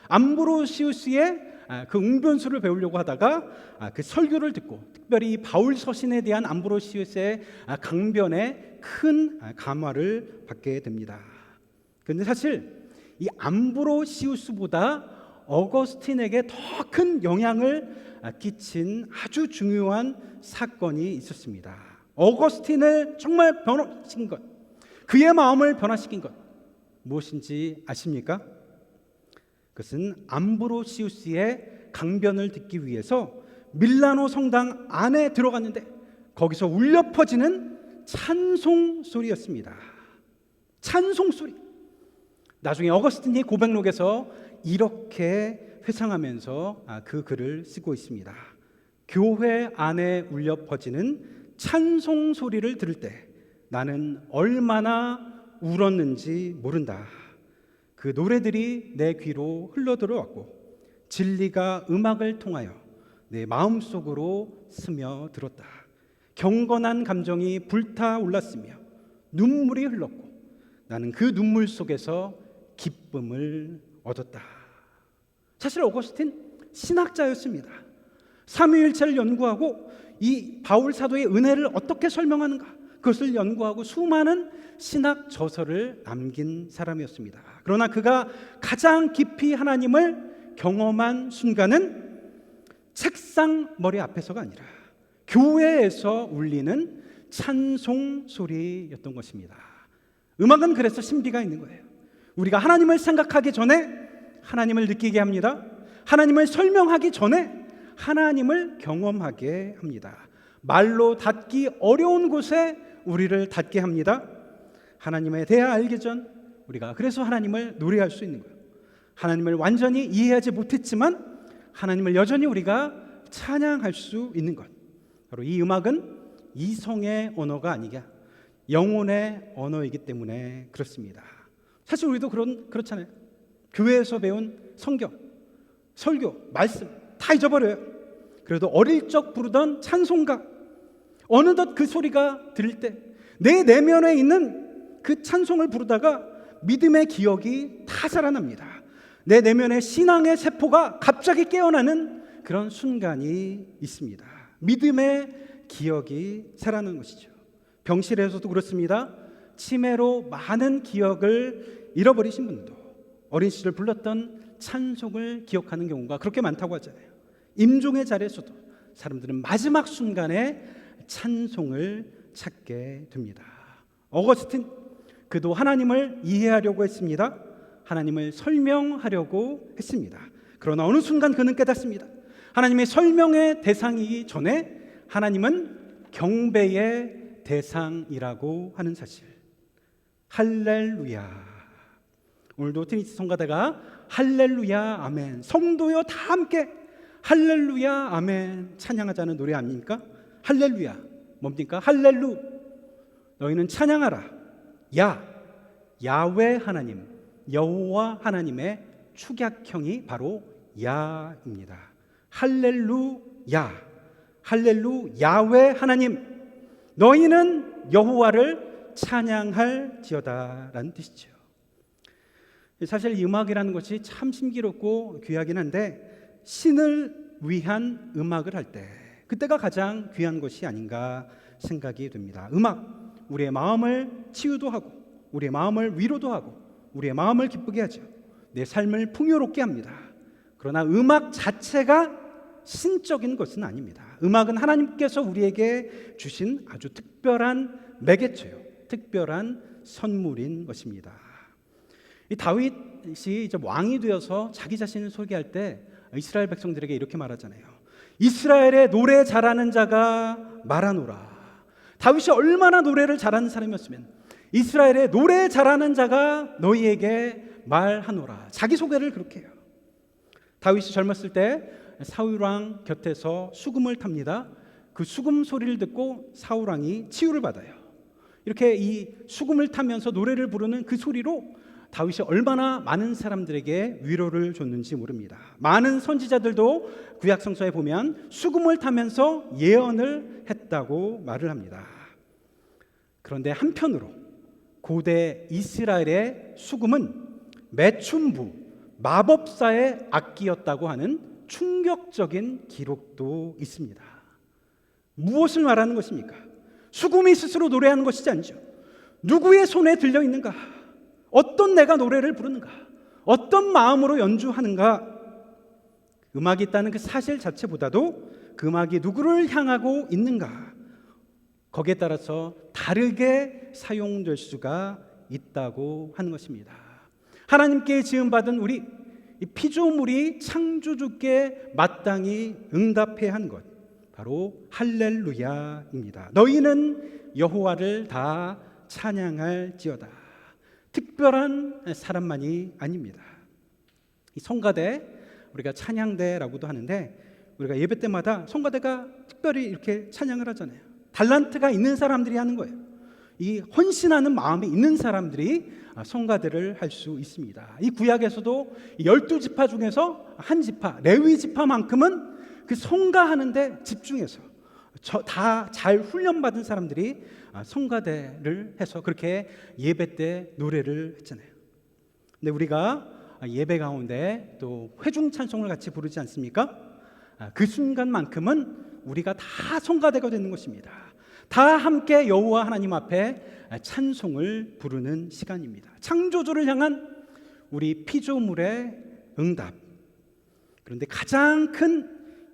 암브로시우스의 그 웅변수를 배우려고 하다가 그 설교를 듣고, 특별히 바울 서신에 대한 암브로시우스의 강변에 큰 감화를 받게 됩니다. 그런데 사실 이 암브로시우스보다 어거스틴에게 더 큰 영향을 끼친 아주 중요한 사건이 있었습니다. 어거스틴을 정말 변화시킨 것, 그의 마음을 변화시킨 것, 무엇인지 아십니까? 그것은 암브로시우스의 강변을 듣기 위해서 밀라노 성당 안에 들어갔는데 거기서 울려 퍼지는 찬송 소리였습니다. 찬송 소리. 나중에 어거스틴이 고백록에서 이렇게 회상하면서 그 글을 쓰고 있습니다. 교회 안에 울려 퍼지는 찬송 소리를 들을 때 나는 얼마나 울었는지 모른다. 그 노래들이 내 귀로 흘러들어왔고 진리가 음악을 통하여 내 마음속으로 스며들었다. 경건한 감정이 불타올랐으며 눈물이 흘렀고 나는 그 눈물 속에서 기쁨을 얻었다. 사실 어거스틴 신학자였습니다. 삼위일체를 연구하고 이 바울 사도의 은혜를 어떻게 설명하는가, 그것을 연구하고 수많은 신학 저서를 남긴 사람이었습니다. 그러나 그가 가장 깊이 하나님을 경험한 순간은 책상 머리 앞에서가 아니라 교회에서 울리는 찬송 소리였던 것입니다. 음악은 그래서 신비가 있는 거예요. 우리가 하나님을 생각하기 전에 하나님을 느끼게 합니다. 하나님을 설명하기 전에 하나님을 경험하게 합니다. 말로 닿기 어려운 곳에 우리를 닿게 합니다. 하나님에 대해 알기 전 우리가 그래서 하나님을 노래할 수 있는 거예요. 하나님을 완전히 이해하지 못했지만 하나님을 여전히 우리가 찬양할 수 있는 것, 바로 이 음악은 이성의 언어가 아니라 영혼의 언어이기 때문에 그렇습니다. 사실 우리도 그렇잖아요. 교회에서 배운 성경, 설교, 말씀 다 잊어버려요. 그래도 어릴 적 부르던 찬송가, 어느덧 그 소리가 들릴 때 내 내면에 있는 그 찬송을 부르다가 믿음의 기억이 다 살아납니다. 내 내면의 신앙의 세포가 갑자기 깨어나는 그런 순간이 있습니다. 믿음의 기억이 살아나는 것이죠. 병실에서도 그렇습니다. 치매로 많은 기억을 잃어버리신 분도 어린 시절 불렀던 찬송을 기억하는 경우가 그렇게 많다고 하잖아요. 임종의 자리에서도 사람들은 마지막 순간에 찬송을 찾게 됩니다. 어거스틴, 그도 하나님을 이해하려고 했습니다. 하나님을 설명하려고 했습니다. 그러나 어느 순간 그는 깨닫습니다. 하나님의 설명의 대상이기 전에 하나님은 경배의 대상이라고 하는 사실. 할렐루야. 오늘도 트니티 성가대가 할렐루야 아멘, 성도여 다 함께 할렐루야 아멘 찬양하자는 노래 아닙니까? 할렐루야 뭡니까? 할렐루, 너희는 찬양하라. 야외 하나님, 여호와 하나님의 축약형이 바로 야입니다. 할렐루야, 할렐루 야외 하나님, 너희는 여호와를 찬양할지어다라는 뜻이죠. 사실 이 음악이라는 것이 참 신기롭고 귀하긴 한데 신을 위한 음악을 할 때 그때가 가장 귀한 것이 아닌가 생각이 됩니다. 음악, 우리의 마음을 치유도 하고 우리의 마음을 위로도 하고 우리의 마음을 기쁘게 하죠. 내 삶을 풍요롭게 합니다. 그러나 음악 자체가 신적인 것은 아닙니다. 음악은 하나님께서 우리에게 주신 아주 특별한 매개체요, 특별한 선물인 것입니다. 이 다윗 다윗이 이제 왕이 되어서 자기 자신을 소개할 때 이스라엘 백성들에게 이렇게 말하잖아요. 이스라엘의 노래 잘하는 자가 말하노라. 다윗이 얼마나 노래를 잘하는 사람이었으면 이스라엘의 노래 잘하는 자가 너희에게 말하노라. 자기 소개를 그렇게 해요. 다윗이 젊었을 때 사울 왕 곁에서 수금을 탑니다. 그 수금 소리를 듣고 사울 왕이 치유를 받아요. 이렇게 이 수금을 타면서 노래를 부르는 그 소리로 다윗이 얼마나 많은 사람들에게 위로를 줬는지 모릅니다. 많은 선지자들도 구약 성서에 보면 수금을 타면서 예언을 했다고 말을 합니다. 그런데 한편으로 고대 이스라엘의 수금은 매춘부, 마법사의 악기였다고 하는 충격적인 기록도 있습니다. 무엇을 말하는 것입니까? 수금이 스스로 노래하는 것이지 않죠. 누구의 손에 들려 있는가? 어떤 내가 노래를 부르는가? 어떤 마음으로 연주하는가? 음악이 있다는 그 사실 자체보다도 그 음악이 누구를 향하고 있는가? 거기에 따라서 다르게 사용될 수가 있다고 하는 것입니다. 하나님께 지음받은 우리 이 피조물이 창조주께 마땅히 응답해야 한 것, 바로 할렐루야입니다. 너희는 여호와를 다 찬양할지어다. 특별한 사람만이 아닙니다. 이 성가대, 우리가 찬양대라고도 하는데 우리가 예배 때마다 성가대가 특별히 이렇게 찬양을 하잖아요. 달란트가 있는 사람들이 하는 거예요. 이 헌신하는 마음이 있는 사람들이 성가대를 할 수 있습니다. 이 구약에서도 12지파 중에서 한 지파, 레위 지파만큼은 그 성가하는데 집중해서 다 잘 훈련받은 사람들이 성가대를 해서 그렇게 예배 때 노래를 했잖아요. 근데 우리가 예배 가운데 또 회중 찬송을 같이 부르지 않습니까? 그 순간만큼은 우리가 다 성가대가 되는 것입니다. 다 함께 여호와 하나님 앞에 찬송을 부르는 시간입니다. 창조주를 향한 우리 피조물의 응답. 그런데 가장 큰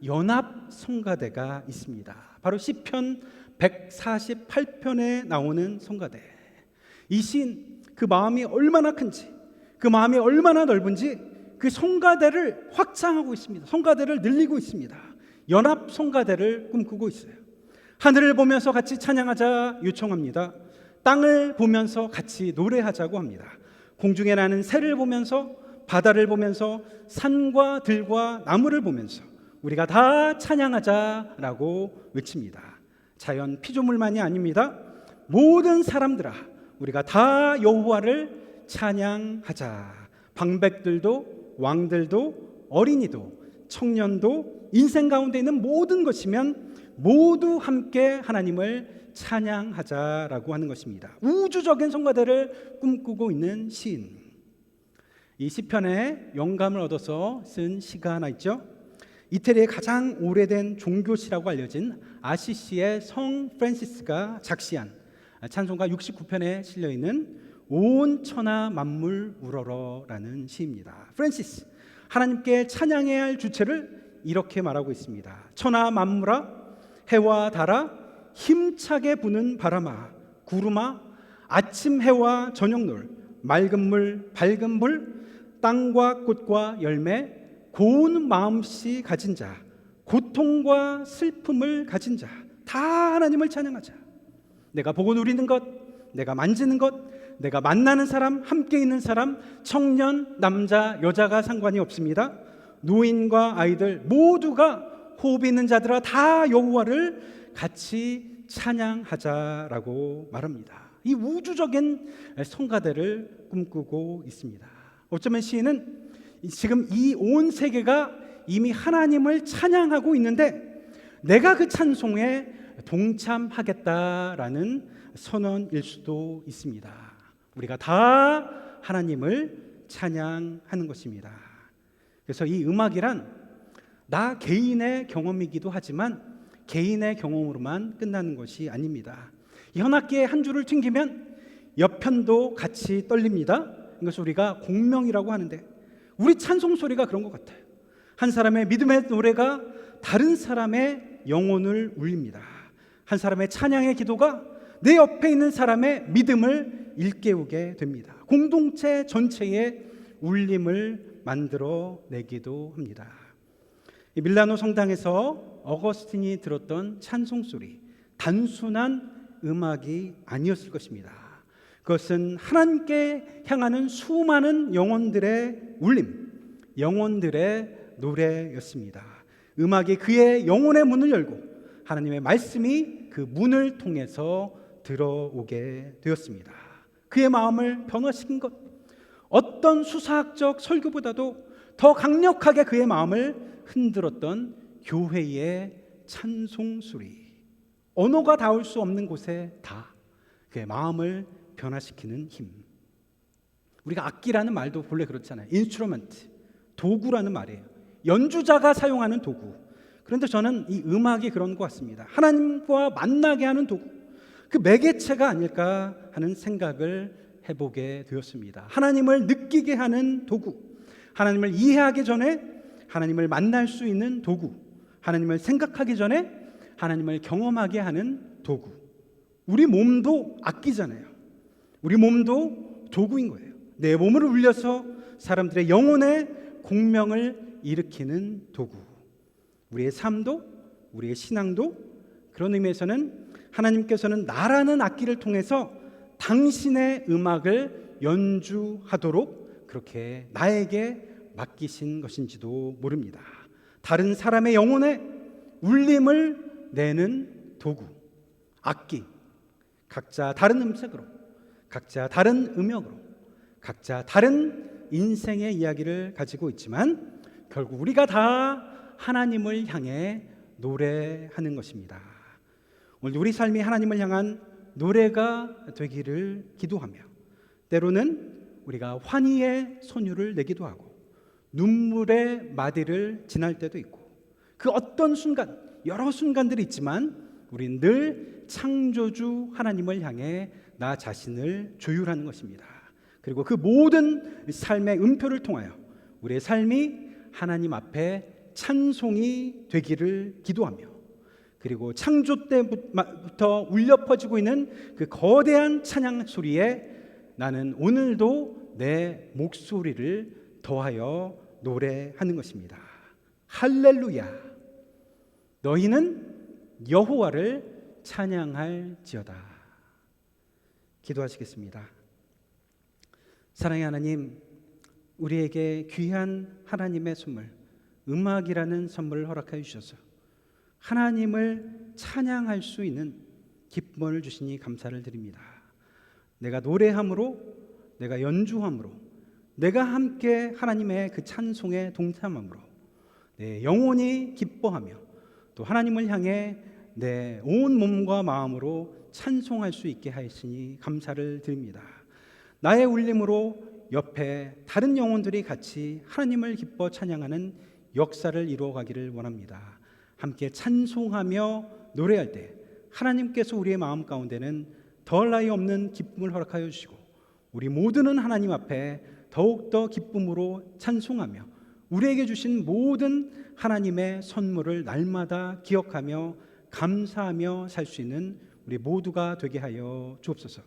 연합 성가대가 있습니다. 바로 시편 148편에 나오는 성가대. 이 시인 그 마음이 얼마나 큰지, 그 마음이 얼마나 넓은지 그 성가대를 확장하고 있습니다. 성가대를 늘리고 있습니다. 연합 성가대를 꿈꾸고 있어요. 하늘을 보면서 같이 찬양하자 요청합니다. 땅을 보면서 같이 노래하자고 합니다. 공중에 나는 새를 보면서, 바다를 보면서, 산과 들과 나무를 보면서 우리가 다 찬양하자라고 외칩니다. 자연 피조물만이 아닙니다. 모든 사람들아, 우리가 다 여호와를 찬양하자. 방백들도, 왕들도, 어린이도, 청년도, 인생 가운데 있는 모든 것이면 모두 함께 하나님을 찬양하자라고 하는 것입니다. 우주적인 성가대를 꿈꾸고 있는 시인. 이 시편에 영감을 얻어서 쓴 시가 하나 있죠. 이태리의 가장 오래된 종교시라고 알려진 아시시의 성 프란시스가 작시한 찬송가 69편에 실려있는 온 천하 만물 우러러라는 시입니다. 프란시스, 하나님께 찬양해야 할 주체를 이렇게 말하고 있습니다. 천하 만물아, 해와 달아, 힘차게 부는 바람아, 구름아, 아침 해와 저녁 놀, 맑은 물, 밝은 불, 땅과 꽃과 열매, 고운 마음씨 가진 자, 고통과 슬픔을 가진 자, 다 하나님을 찬양하자. 내가 보고 누리는 것, 내가 만지는 것, 내가 만나는 사람, 함께 있는 사람, 청년, 남자, 여자가 상관이 없습니다. 노인과 아이들 모두가 호흡 있는 자들아 다 여호와를 같이 찬양하자라고 말합니다. 이 우주적인 성가대를 꿈꾸고 있습니다. 어쩌면 시인은 지금 이 온 세계가 이미 하나님을 찬양하고 있는데 내가 그 찬송에 동참하겠다라는 선언일 수도 있습니다. 우리가 다 하나님을 찬양하는 것입니다. 그래서 이 음악이란 나 개인의 경험이기도 하지만 개인의 경험으로만 끝나는 것이 아닙니다. 현악기의 한 줄을 튕기면 옆편도 같이 떨립니다. 이것을 우리가 공명이라고 하는데 우리 찬송 소리가 그런 것 같아요. 한 사람의 믿음의 노래가 다른 사람의 영혼을 울립니다. 한 사람의 찬양의 기도가 내 옆에 있는 사람의 믿음을 일깨우게 됩니다. 공동체 전체에 울림을 만들어 내기도 합니다. 이 밀라노 성당에서 어거스틴이 들었던 찬송 소리, 단순한 음악이 아니었을 것입니다. 그것은 하나님께 향하는 수많은 영혼들의 울림, 영혼들의 노래였습니다. 음악이 그의 영혼의 문을 열고 하나님의 말씀이 그 문을 통해서 들어오게 되었습니다. 그의 마음을 변화시킨 것, 어떤 수사학적 설교보다도 더 강력하게 그의 마음을 흔들었던 교회의 찬송 소리, 언어가 닿을 수 없는 곳에 다 그의 마음을 변화시키는 힘. 우리가 악기라는 말도 본래 그렇잖아요. 인스트루먼트, 도구라는 말이에요. 연주자가 사용하는 도구. 그런데 저는 이 음악이 그런 것 같습니다. 하나님과 만나게 하는 도구, 그 매개체가 아닐까 하는 생각을 해보게 되었습니다. 하나님을 느끼게 하는 도구, 하나님을 이해하기 전에 하나님을 만날 수 있는 도구, 하나님을 생각하기 전에 하나님을 경험하게 하는 도구. 우리 몸도 악기잖아요. 우리 몸도 도구인 거예요. 내 몸을 울려서 사람들의 영혼의 공명을 일으키는 도구. 우리의 삶도, 우리의 신앙도 그런 의미에서는 하나님께서는 나라는 악기를 통해서 당신의 음악을 연주하도록 그렇게 나에게 맡기신 것인지도 모릅니다. 다른 사람의 영혼의 울림을 내는 도구, 악기, 각자 다른 음색으로, 각자 다른 음역으로, 각자 다른 인생의 이야기를 가지고 있지만 결국 우리가 다 하나님을 향해 노래하는 것입니다. 오늘 우리 삶이 하나님을 향한 노래가 되기를 기도하며, 때로는 우리가 환희의 선율을 내기도 하고 눈물의 마디를 지날 때도 있고, 그 어떤 순간, 여러 순간들이 있지만 우리는 늘 창조주 하나님을 향해 나 자신을 조율하는 것입니다. 그리고 그 모든 삶의 음표를 통하여 우리의 삶이 하나님 앞에 찬송이 되기를 기도하며, 그리고 창조 때부터 울려 퍼지고 있는 그 거대한 찬양 소리에 나는 오늘도 내 목소리를 더하여 노래하는 것입니다. 할렐루야, 너희는 여호와를 찬양할지어다. 기도하시겠습니다. 사랑의 하나님, 우리에게 귀한 하나님의 선물, 음악이라는 선물을 허락하여 주셔서 하나님을 찬양할 수 있는 기쁨을 주시니 감사를 드립니다. 내가 노래함으로, 내가 연주함으로, 내가 함께 하나님의 그 찬송에 동참함으로 내 영혼이 기뻐하며 또 하나님을 향해 내 온 몸과 마음으로 찬송할 수 있게 하시니 감사를 드립니다. 나의 울림으로 옆에 다른 영혼들이 같이 하나님을 기뻐 찬양하는 역사를 이루어가기를 원합니다. 함께 찬송하며 노래할 때 하나님께서 우리의 마음 가운데는 더할 나위 없는 기쁨을 허락하여 주시고, 우리 모두는 하나님 앞에 더욱더 기쁨으로 찬송하며 우리에게 주신 모든 하나님의 선물을 날마다 기억하며 감사하며 살 수 있는 우리 모두가 되게 하여 주옵소서.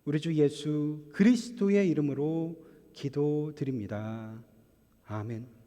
우리 주 예수 그리스도의 이름으로 기도드립니다. 아멘.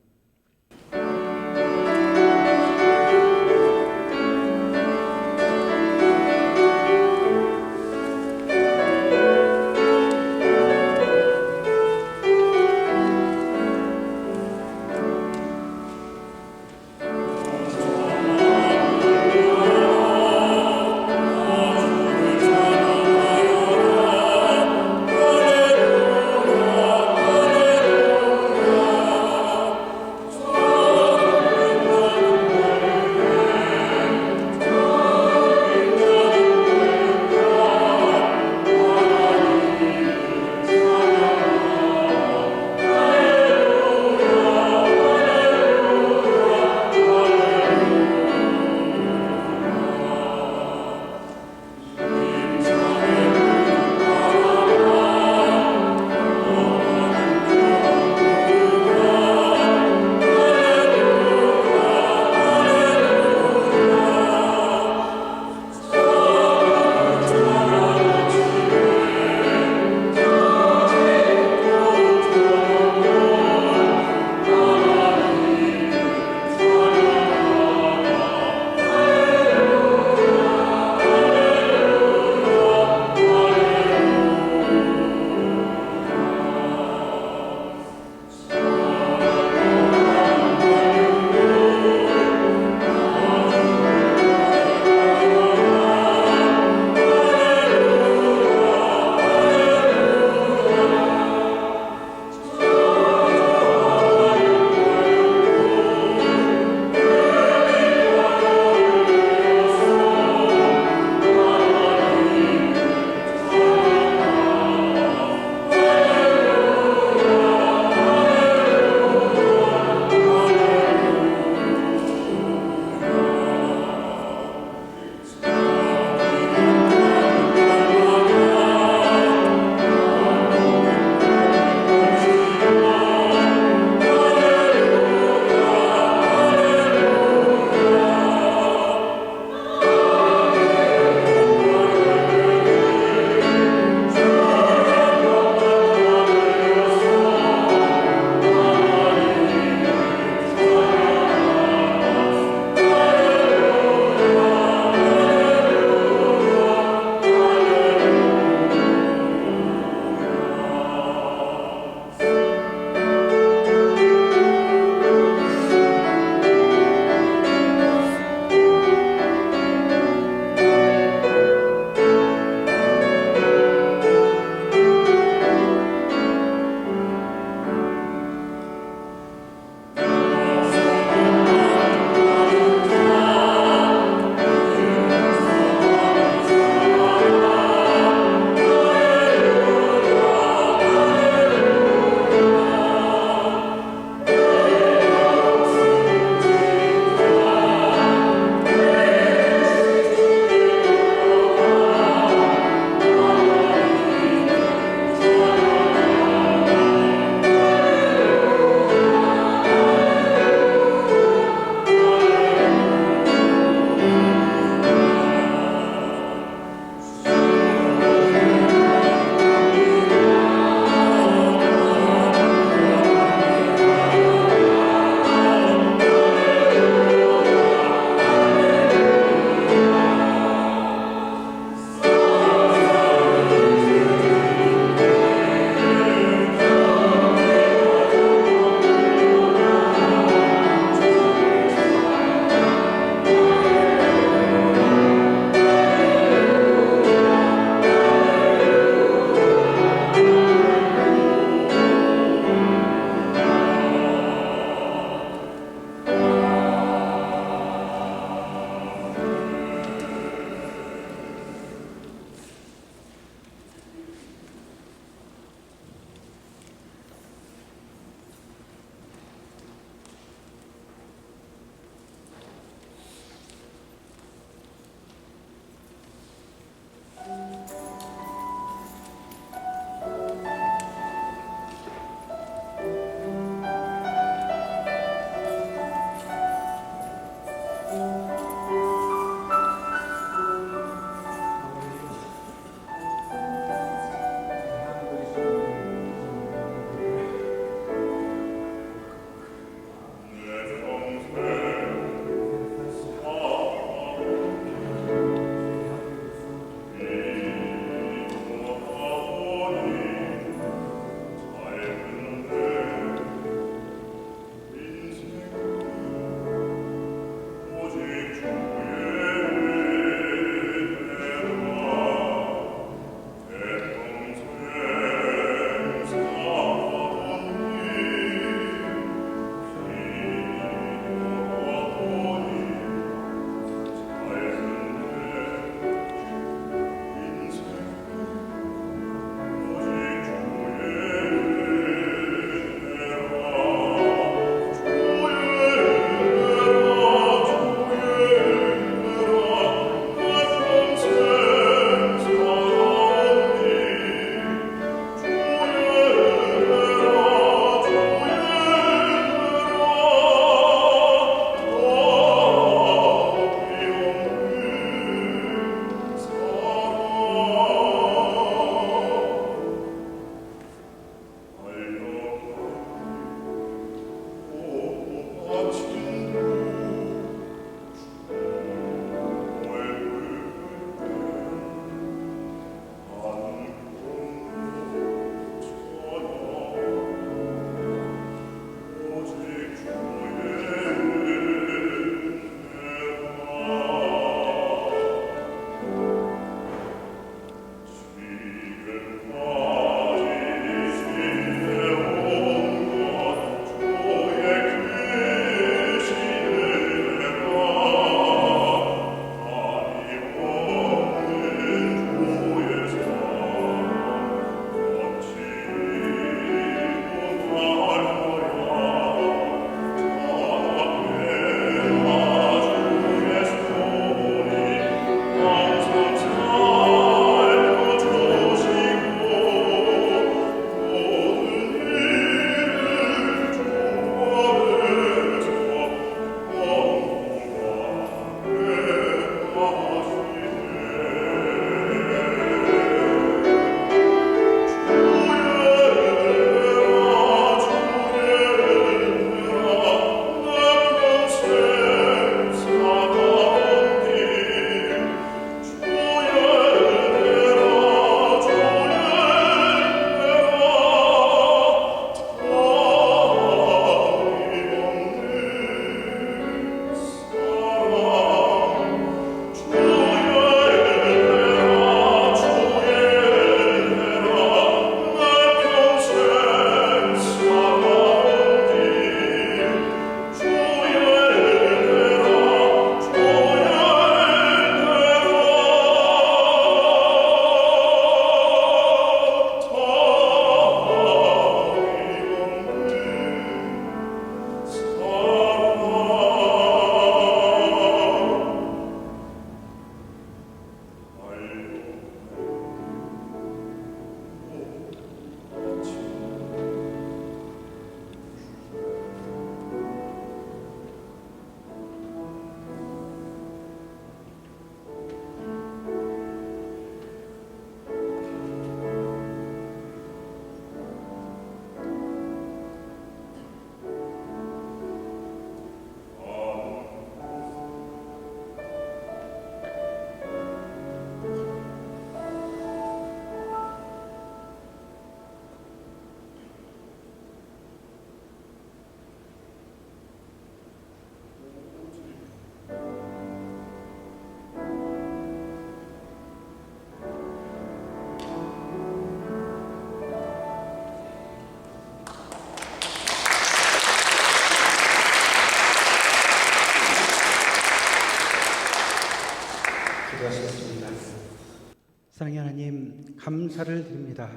감사를 드립니다.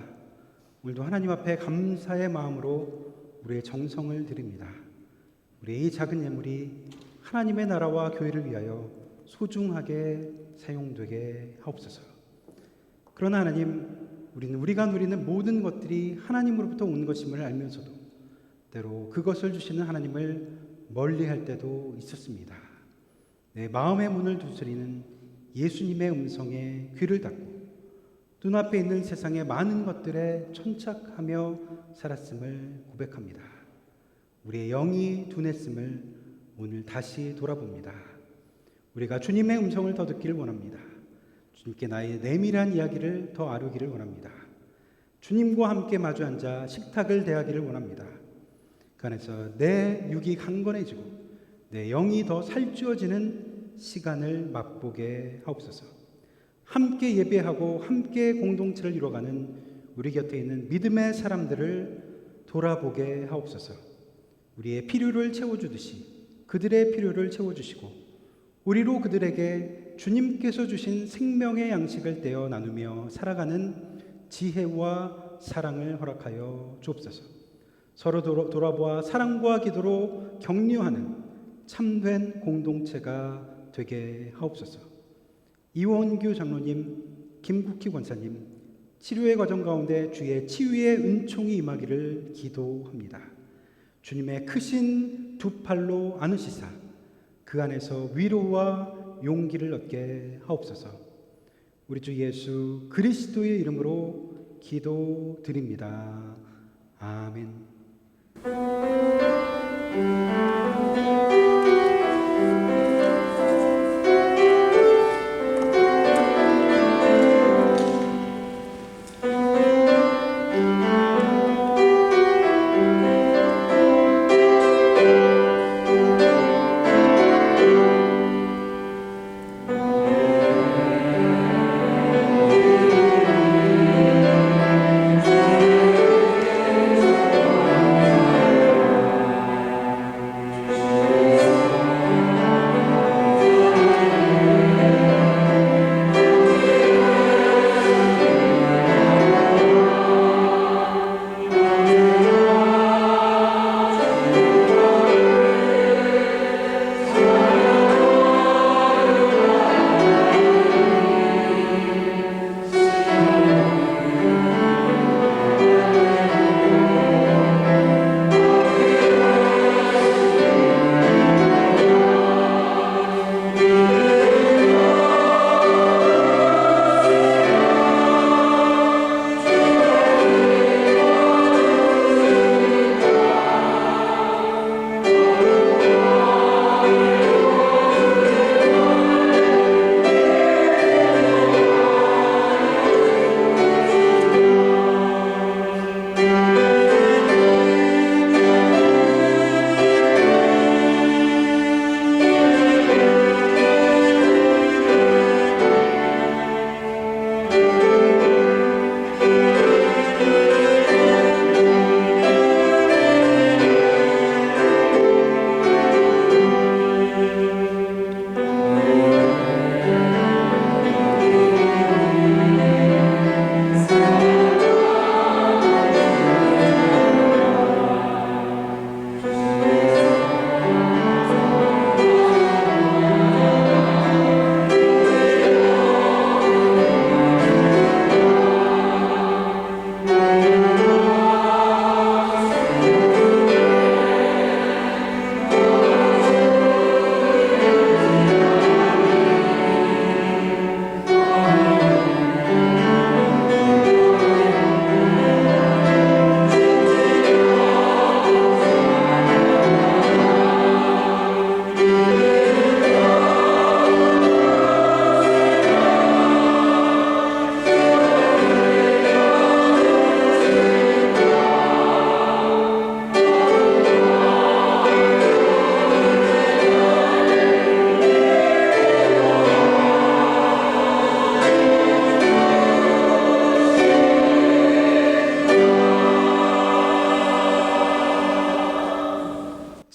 오늘도 하나님 앞에 감사의 마음으로 우리의 정성을 드립니다. 우리의 이 작은 예물이 하나님의 나라와 교회를 위하여 소중하게 사용되게 하옵소서. 그러나 하나님, 우리는 우리가 누리는 모든 것들이 하나님으로부터 온 것임을 알면서도 때로 그것을 주시는 하나님을 멀리할 때도 있었습니다. 내 마음의 문을 두드리는 예수님의 음성에 귀를 닫고 눈앞에 있는 세상의 많은 것들에 천착하며 살았음을 고백합니다. 우리의 영이 둔했음을 오늘 다시 돌아봅니다. 우리가 주님의 음성을 더 듣기를 원합니다. 주님께 나의 내밀한 이야기를 더 아뢰기를 원합니다. 주님과 함께 마주 앉아 식탁을 대하기를 원합니다. 그 안에서 내 육이 강건해지고 내 영이 더 살찌워지는 시간을 맛보게 하옵소서. 함께 예배하고 함께 공동체를 이뤄가는 우리 곁에 있는 믿음의 사람들을 돌아보게 하옵소서. 우리의 필요를 채워주듯이 그들의 필요를 채워주시고 우리로 그들에게 주님께서 주신 생명의 양식을 떼어 나누며 살아가는 지혜와 사랑을 허락하여 주옵소서. 서로 돌아보아 사랑과 기도로 격려하는 참된 공동체가 되게 하옵소서. 이원규 장로님, 김국희 권사님, 치료의 과정 가운데 주의 치유의 은총이 임하기를 기도합니다. 주님의 크신 두 팔로 안으시사 그 안에서 위로와 용기를 얻게 하옵소서. 우리 주 예수 그리스도의 이름으로 기도드립니다. 아멘.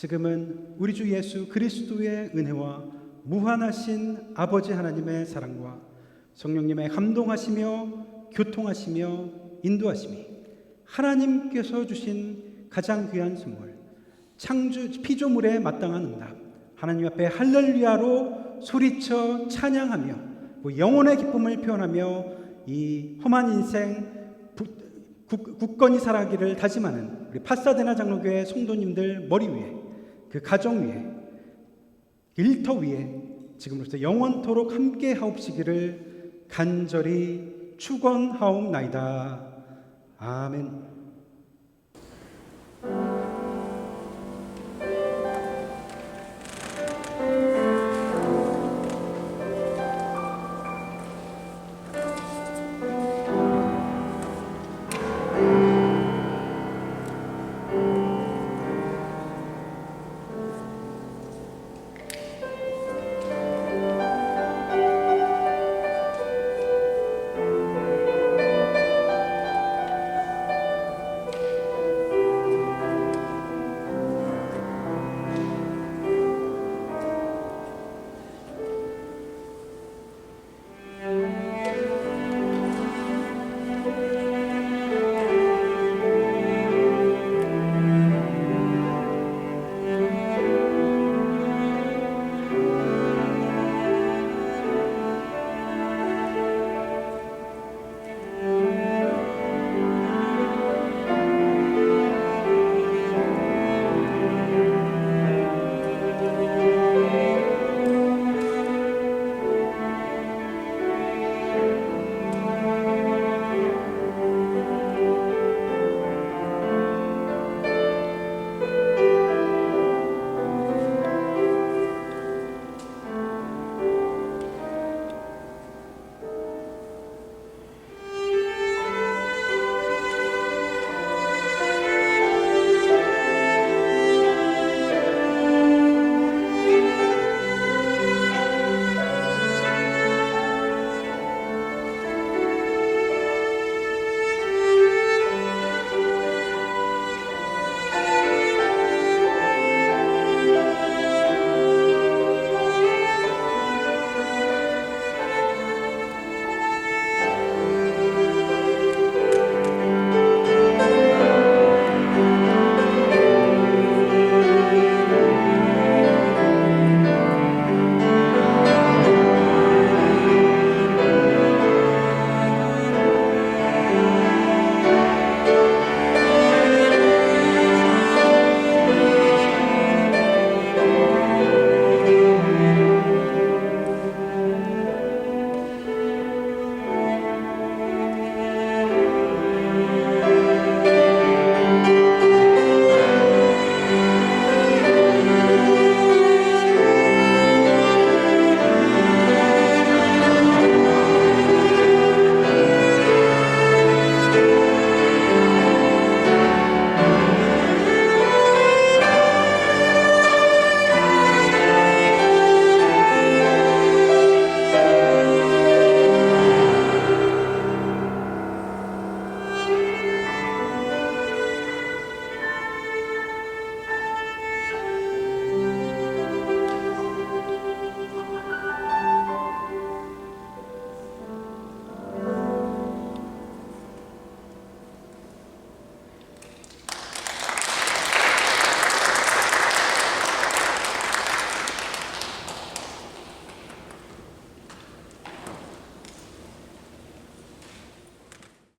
지금은 우리 주 예수 그리스도의 은혜와 무한하신 아버지 하나님의 사랑과 성령님의 감동하시며 교통하시며 인도하심이 하나님께서 주신 가장 귀한 선물, 창조 피조물에 마땅한 응답, 하나님 앞에 할렐루야로 소리쳐 찬양하며 영혼의 기쁨을 표현하며 이 험한 인생 굳건히 살아가기를 다짐하는 우리 파사데나 장로교회 성도님들 머리 위에, 그 가정 위에, 일터 위에 지금부터 영원토록 함께 하옵시기를 간절히 축원하옵나이다. 아멘.